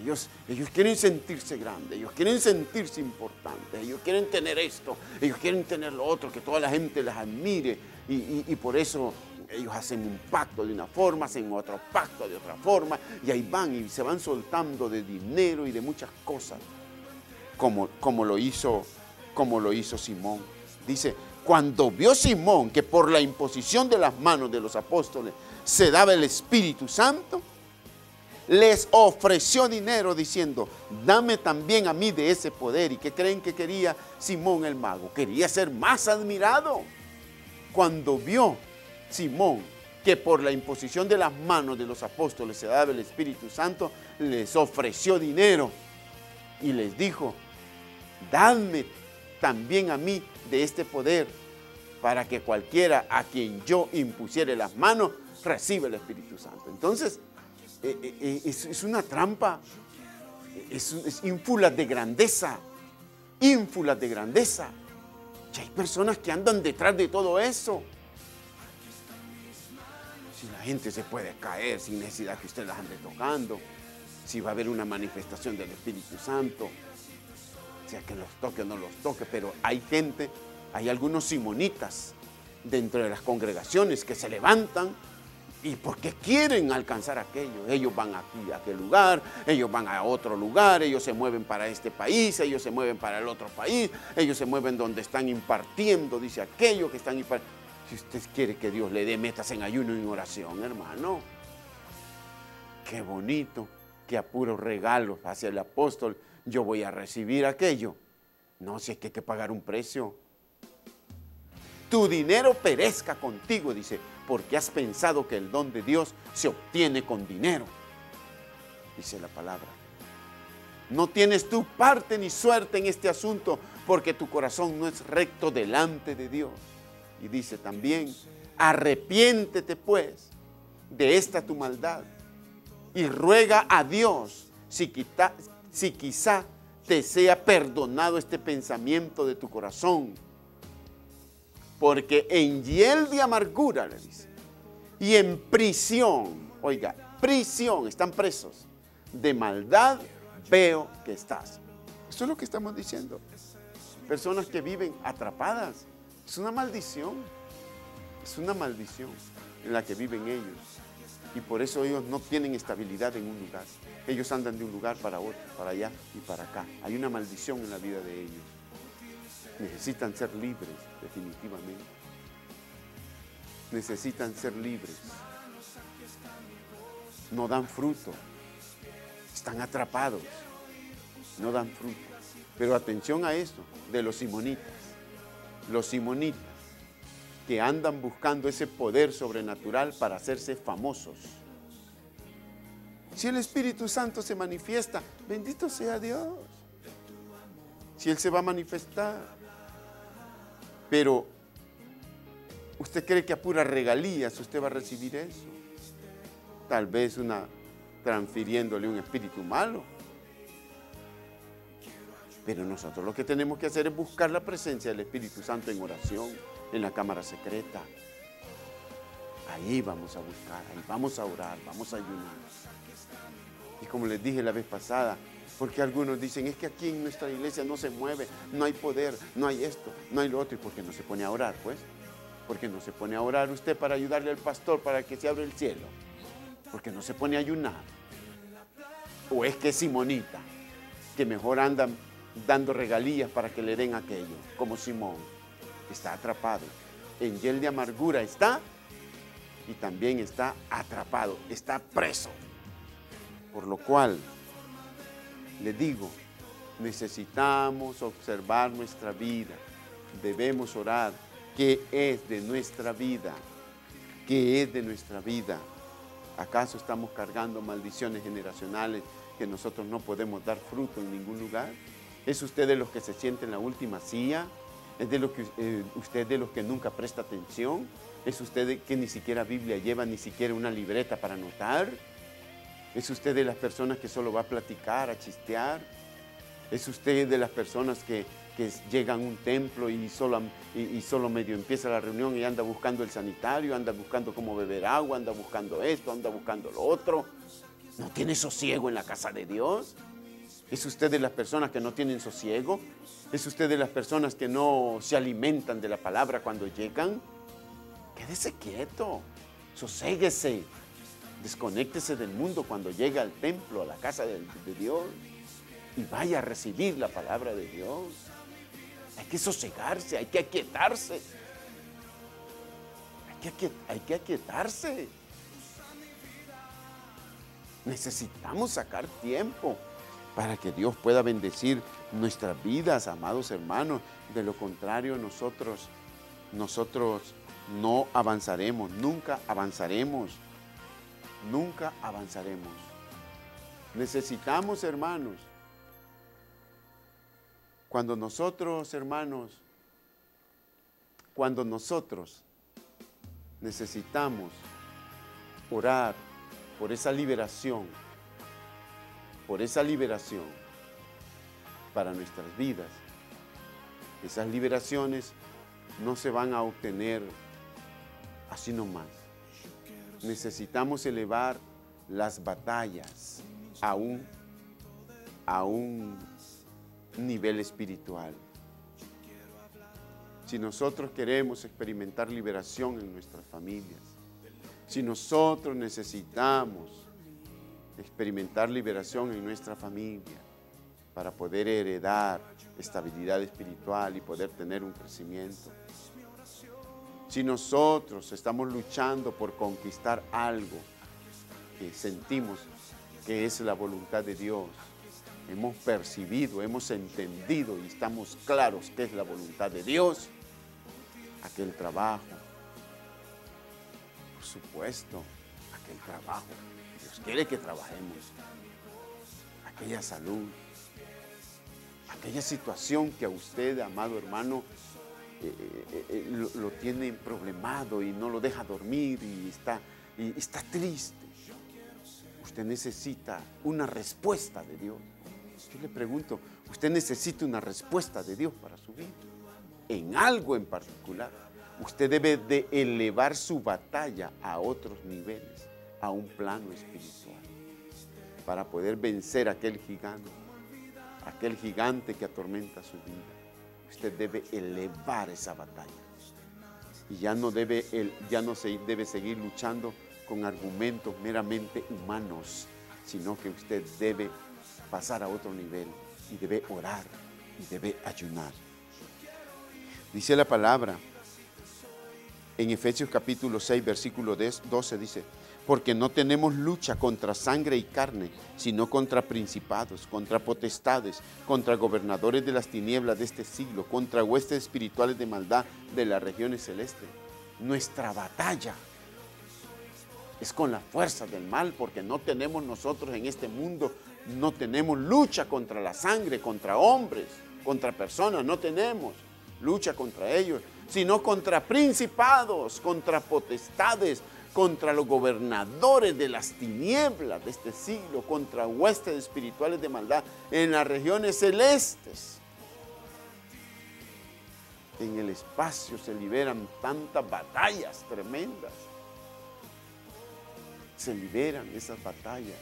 Ellos quieren sentirse grandes. Ellos quieren sentirse importantes. Ellos quieren tener esto. Ellos quieren tener lo otro, que toda la gente les admire. Y por eso ellos hacen un pacto de una forma, hacen otro pacto de otra forma. Y ahí van y se van soltando de dinero y de muchas cosas. Como lo hizo Simón. Dice, cuando vio Simón que por la imposición de las manos de los apóstoles se daba el Espíritu Santo, les ofreció dinero diciendo, dame también a mí de ese poder. ¿Y qué creen que quería Simón el mago? Quería ser más admirado. Cuando vio Simón que por la imposición de las manos de los apóstoles se daba el Espíritu Santo, les ofreció dinero y les dijo, dadme también a mí de este poder, para que cualquiera a quien yo impusiere las manos reciba el Espíritu Santo. Entonces, es una trampa, es ínfulas de grandeza, ínfulas de grandeza. Y hay personas que andan detrás de todo eso. Si la gente se puede caer sin necesidad que usted las ande tocando, si va a haber una manifestación del Espíritu Santo, sea que los toque o no los toque, pero hay gente, hay algunos simonitas dentro de las congregaciones que se levantan y porque quieren alcanzar aquello. Ellos van aquí a aquel lugar, ellos van a otro lugar, ellos se mueven para este país, ellos se mueven para el otro país, ellos se mueven donde están impartiendo, dice aquello que están impartiendo. Si usted quiere que Dios le dé, metas en ayuno y en oración, hermano. Qué bonito que a puros regalos hacia el apóstol yo voy a recibir aquello. No, si es que hay que pagar un precio. Tu dinero perezca contigo, dice, porque has pensado que el don de Dios se obtiene con dinero, dice la palabra. No tienes tu parte ni suerte en este asunto, porque tu corazón no es recto delante de Dios. Y dice también, arrepiéntete pues de esta tu maldad y ruega a Dios si quizá te sea perdonado este pensamiento de tu corazón. Porque en hiel de amargura, le dice, y en prisión, oiga, prisión, están presos, de maldad veo que estás. Eso es lo que estamos diciendo. Personas que viven atrapadas, es una maldición. Es una maldición en la que viven ellos. Y por eso ellos no tienen estabilidad en un lugar. Ellos andan de un lugar para otro, para allá y para acá. Hay una maldición en la vida de ellos. Necesitan ser libres, definitivamente. Necesitan ser libres. No dan fruto. Están atrapados. No dan fruto. Pero atención a esto, de los simonitas. Los simonitas que andan buscando ese poder sobrenatural para hacerse famosos. Si el Espíritu Santo se manifiesta, bendito sea Dios. Si Él se va a manifestar. Pero, ¿usted cree que a puras regalías usted va a recibir eso? Tal vez transfiriéndole un espíritu malo. Pero nosotros lo que tenemos que hacer es buscar la presencia del Espíritu Santo en oración, en la cámara secreta. Ahí vamos a buscar, ahí vamos a orar, vamos a ayunar. Y como les dije la vez pasada, porque algunos dicen, es que aquí en nuestra iglesia no se mueve, no hay poder, no hay esto, no hay lo otro. ¿Y por qué no se pone a orar, pues? ¿Por qué no se pone a orar usted para ayudarle al pastor para que se abra el cielo? ¿Por qué no se pone a ayunar? ¿O es que es simonita, que mejor andan dando regalías para que le den aquello, como Simón? Está atrapado. En hiel de amargura está y también está atrapado, está preso. Por lo cual, le digo, necesitamos observar nuestra vida. Debemos orar. ¿Qué es de nuestra vida? ¿Qué es de nuestra vida? ¿Acaso estamos cargando maldiciones generacionales que nosotros no podemos dar fruto en ningún lugar? ¿Es usted de los que se siente en la última silla? ¿Es de usted de los que nunca presta atención? ¿Es usted de que ni siquiera Biblia lleva, ni siquiera una libreta para anotar? ¿Es usted de las personas que solo va a platicar, a chistear? ¿Es usted de las personas que llegan a un templo y solo medio empieza la reunión y anda buscando el sanitario, anda buscando cómo beber agua, anda buscando esto, anda buscando lo otro? ¿No tiene sosiego en la casa de Dios? ¿Es usted de las personas que no tienen sosiego? ¿Es usted de las personas que no se alimentan de la palabra cuando llegan? Quédese quieto, soséguese, desconéctese del mundo cuando llega al templo, a la casa de Dios, y vaya a recibir la palabra de Dios. Hay que sosegarse, hay que aquietarse. Hay que aquietarse. Necesitamos sacar tiempo para que Dios pueda bendecir nuestras vidas, amados hermanos. De lo contrario, nosotros no avanzaremos, nunca avanzaremos. Nunca avanzaremos. Necesitamos, hermanos, cuando nosotros necesitamos orar por esa liberación para nuestras vidas. Esas liberaciones no se van a obtener así nomás. Necesitamos elevar las batallas a un nivel espiritual. Si nosotros queremos experimentar liberación en nuestras familias, si nosotros necesitamos experimentar liberación en nuestra familia para poder heredar estabilidad espiritual y poder tener un crecimiento, si nosotros estamos luchando por conquistar algo que sentimos que es la voluntad de Dios, hemos percibido, hemos entendido y estamos claros que es la voluntad de Dios, aquel trabajo, por supuesto, aquel trabajo, Dios quiere que trabajemos, aquella salud, aquella situación que a usted, amado hermano, lo tiene problemado y no lo deja dormir y está triste. Usted necesita una respuesta de Dios. Yo le pregunto, ¿usted necesita una respuesta de Dios para su vida? En algo en particular. Usted debe de elevar su batalla a otros niveles, a un plano espiritual, para poder vencer a aquel gigante que atormenta su vida. Usted debe elevar esa batalla. Y ya no se debe seguir luchando con argumentos meramente humanos, sino que usted debe pasar a otro nivel y debe orar y debe ayunar. Dice la palabra en Efesios capítulo 6, versículo 12, dice: porque no tenemos lucha contra sangre y carne, sino contra principados, contra potestades, contra gobernadores de las tinieblas de este siglo, contra huestes espirituales de maldad de las regiones celestes. Nuestra batalla es con la fuerza del mal, porque no tenemos nosotros en este mundo, no tenemos lucha contra la sangre, contra hombres, contra personas, no tenemos lucha contra ellos, sino contra principados, contra potestades, contra los gobernadores de las tinieblas de este siglo, contra huestes espirituales de maldad en las regiones celestes. En el espacio se liberan tantas batallas tremendas. Se liberan esas batallas.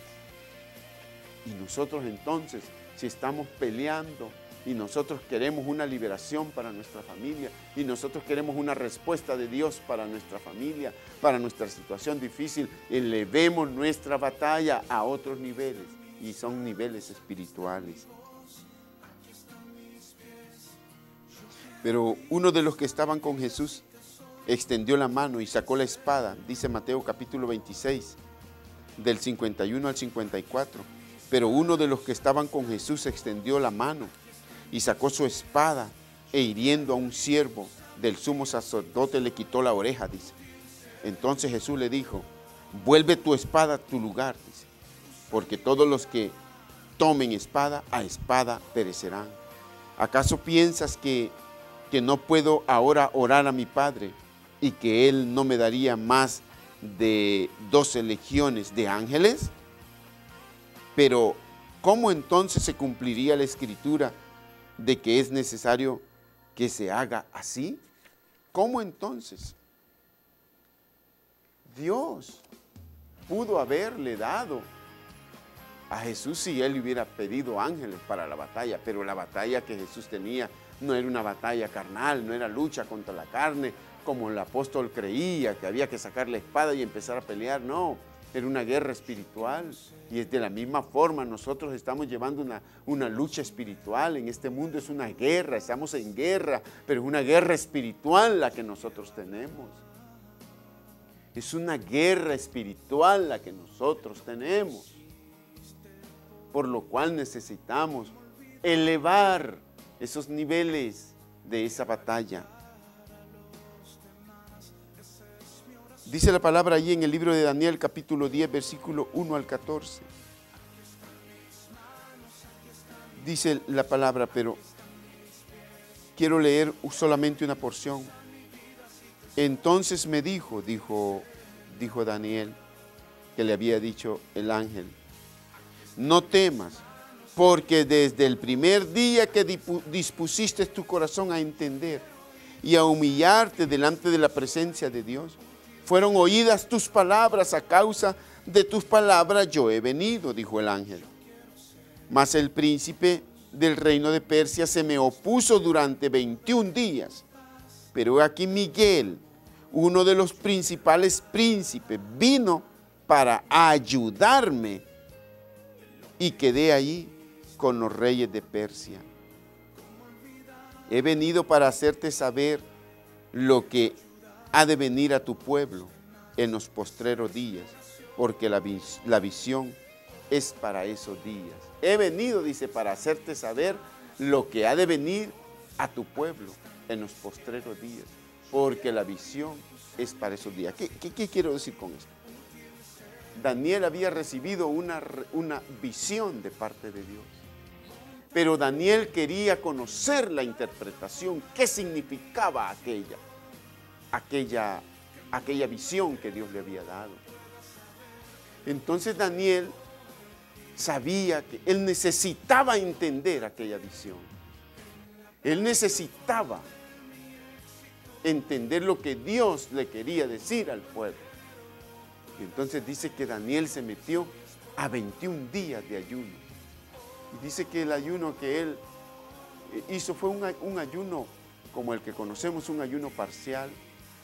Y nosotros entonces, si estamos peleando y nosotros queremos una liberación para nuestra familia y nosotros queremos una respuesta de Dios para nuestra familia, para nuestra situación difícil, elevemos nuestra batalla a otros niveles, y son niveles espirituales. Pero uno de los que estaban con Jesús extendió la mano y sacó la espada, dice Mateo capítulo 26, del 51 al 54. Pero uno de los que estaban con Jesús extendió la mano y sacó su espada e hiriendo a un siervo del sumo sacerdote le quitó la oreja, dice. Entonces Jesús le dijo: vuelve tu espada a tu lugar, dice, porque todos los que tomen espada, a espada perecerán. ¿Acaso piensas que no puedo ahora orar a mi Padre y que Él no me daría más de 12 legiones de ángeles? Pero ¿cómo entonces se cumpliría la escritura de que es necesario que se haga así? ¿Cómo entonces? Dios pudo haberle dado a Jesús si Él le hubiera pedido ángeles para la batalla, pero la batalla que Jesús tenía no era una batalla carnal, no era lucha contra la carne, como el apóstol creía, que había que sacar la espada y empezar a pelear. No, era una guerra espiritual. Y de la misma forma nosotros estamos llevando una lucha espiritual. En este mundo es una guerra, estamos en guerra, pero es una guerra espiritual la que nosotros tenemos. Es una guerra espiritual la que nosotros tenemos. Por lo cual necesitamos elevar esos niveles de esa batalla. Dice la palabra allí en el libro de Daniel, capítulo 10, versículo 1 al 14. Dice la palabra, pero quiero leer solamente una porción. Entonces me dijo Daniel, que le había dicho el ángel: no temas, porque desde el primer día que dispusiste tu corazón a entender y a humillarte delante de la presencia de Dios, fueron oídas tus palabras. A causa de tus palabras yo he venido, dijo el ángel. Mas el príncipe del reino de Persia se me opuso durante 21 días. Pero aquí Miguel, uno de los principales príncipes, vino para ayudarme y quedé allí con los reyes de Persia. He venido para hacerte saber lo que ha de venir a tu pueblo en los postreros días, porque la visión es para esos días. He venido, dice, para hacerte saber lo que ha de venir a tu pueblo en los postreros días, porque la visión es para esos días. ¿Qué quiero decir con esto? Daniel había recibido una visión de parte de Dios, pero Daniel quería conocer la interpretación, qué significaba aquella visión que Dios le había dado. Entonces Daniel sabía que él necesitaba entender aquella visión. Él necesitaba entender lo que Dios le quería decir al pueblo. Y entonces dice que Daniel se metió a 21 días de ayuno. Y dice que el ayuno que él hizo fue un ayuno como el que conocemos, un ayuno parcial,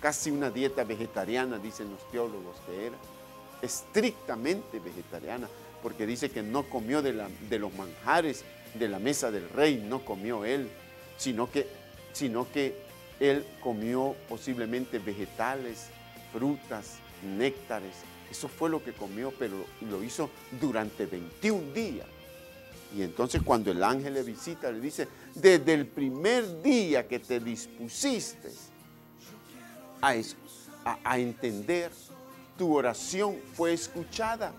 casi una dieta vegetariana, dicen los teólogos que era, estrictamente vegetariana, porque dice que no comió de los manjares de la mesa del rey, no comió él, sino que él comió posiblemente vegetales, frutas, néctares. Eso fue lo que comió, pero lo hizo durante 21 días. Y entonces cuando el ángel le visita, le dice, desde el primer día que te dispusiste a entender, tu oración fue escuchada.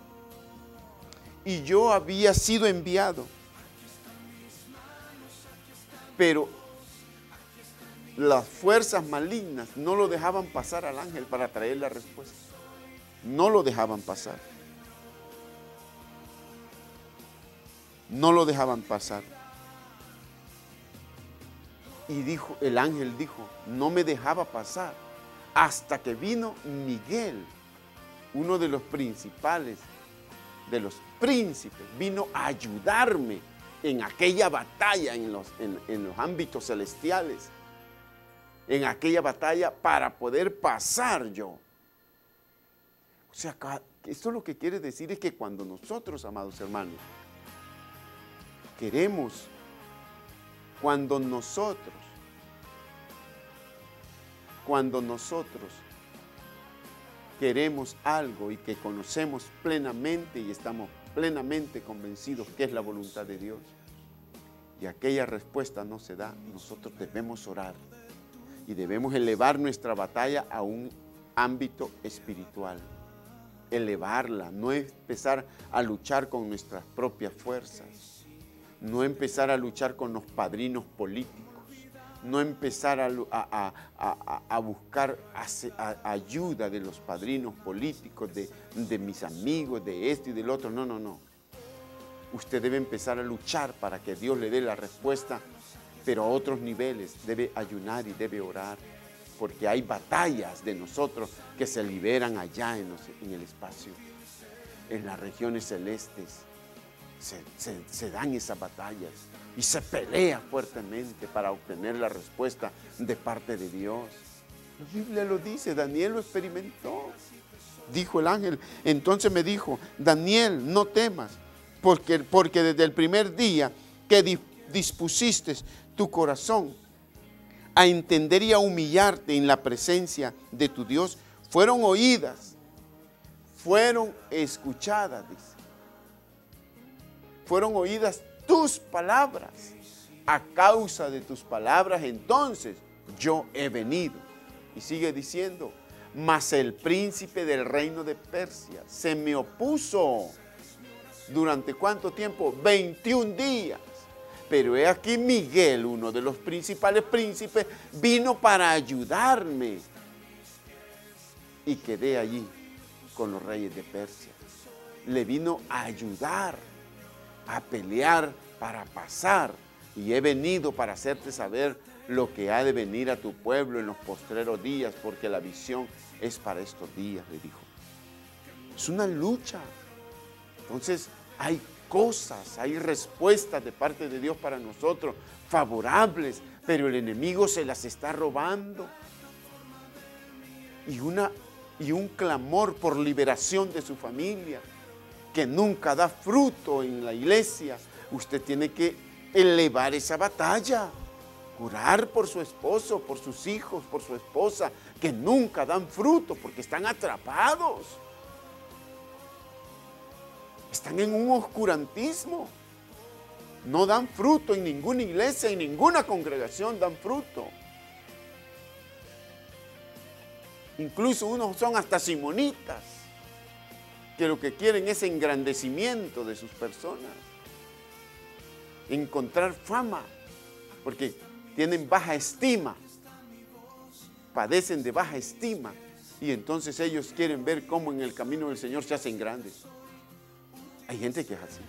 Y yo había sido enviado. Pero las fuerzas malignas no lo dejaban pasar al ángel para traer la respuesta. No lo dejaban pasar. No lo dejaban pasar. Y dijo, el ángel dijo, no me dejaba pasar hasta que vino Miguel, uno de los principales, de los príncipes, vino a ayudarme en aquella batalla en los ámbitos celestiales, en aquella batalla para poder pasar yo. O sea, esto lo que quiere decir es que cuando nosotros, amados hermanos, queremos, cuando nosotros queremos algo y que conocemos plenamente y estamos plenamente convencidos que es la voluntad de Dios y aquella respuesta no se da, nosotros debemos orar y debemos elevar nuestra batalla a un ámbito espiritual, elevarla, no empezar a luchar con nuestras propias fuerzas, no empezar a luchar con los padrinos políticos, no empezar a buscar ayuda de los padrinos políticos, de mis amigos, de esto y del otro. No, no, no. Usted debe empezar a luchar para que Dios le dé la respuesta, pero a otros niveles. Debe ayunar y debe orar, porque hay batallas de nosotros que se liberan allá en el espacio, en las regiones celestes. Se dan esas batallas y se pelea fuertemente para obtener la respuesta de parte de Dios. La Biblia lo dice, Daniel lo experimentó. Dijo el ángel, entonces me dijo, Daniel, no temas, porque desde el primer día que dispusiste tu corazón a entender y a humillarte en la presencia de tu Dios, fueron oídas, fueron escuchadas, dice. Fueron oídas tus palabras. A causa de tus palabras, entonces, yo he venido. Y sigue diciendo, mas el príncipe del reino de Persia se me opuso. ¿Durante cuánto tiempo? 21 días. Pero he aquí Miguel, uno de los principales príncipes, vino para ayudarme. Y quedé allí con los reyes de Persia. Le vino a ayudar, a pelear para pasar, y he venido para hacerte saber lo que ha de venir a tu pueblo en los postreros días, porque la visión es para estos días, le dijo. Es una lucha. Entonces hay cosas, hay respuestas de parte de Dios para nosotros, favorables, pero el enemigo se las está robando. Y un clamor por liberación de su familia, que nunca da fruto en la iglesia. Usted tiene que elevar esa batalla, orar por su esposo, por sus hijos, por su esposa, que nunca dan fruto porque están atrapados. Están en un oscurantismo. No dan fruto en ninguna iglesia, en ninguna congregación dan fruto. Incluso unos son hasta simonitas, que lo que quieren es engrandecimiento de sus personas, encontrar fama, porque tienen baja estima, padecen de baja estima, y entonces ellos quieren ver cómo en el camino del Señor se hacen grandes. Hay gente que es así,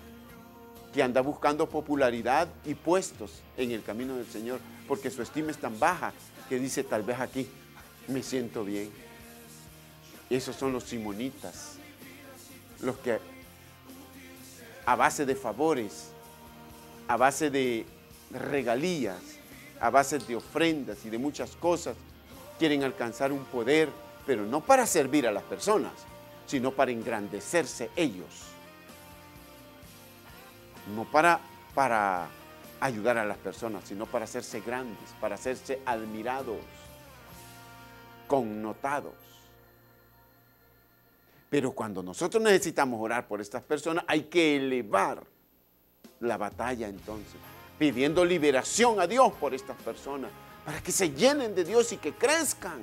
que anda buscando popularidad y puestos en el camino del Señor, porque su estima es tan baja que dice, tal vez aquí me siento bien. Esos son los simonitas, los que a base de favores, a base de regalías, a base de ofrendas y de muchas cosas, quieren alcanzar un poder, pero no para servir a las personas, sino para engrandecerse ellos. No para ayudar a las personas, sino para hacerse grandes, para hacerse admirados, connotados. Pero cuando nosotros necesitamos orar por estas personas, hay que elevar la batalla entonces, pidiendo liberación a Dios por estas personas, para que se llenen de Dios y que crezcan.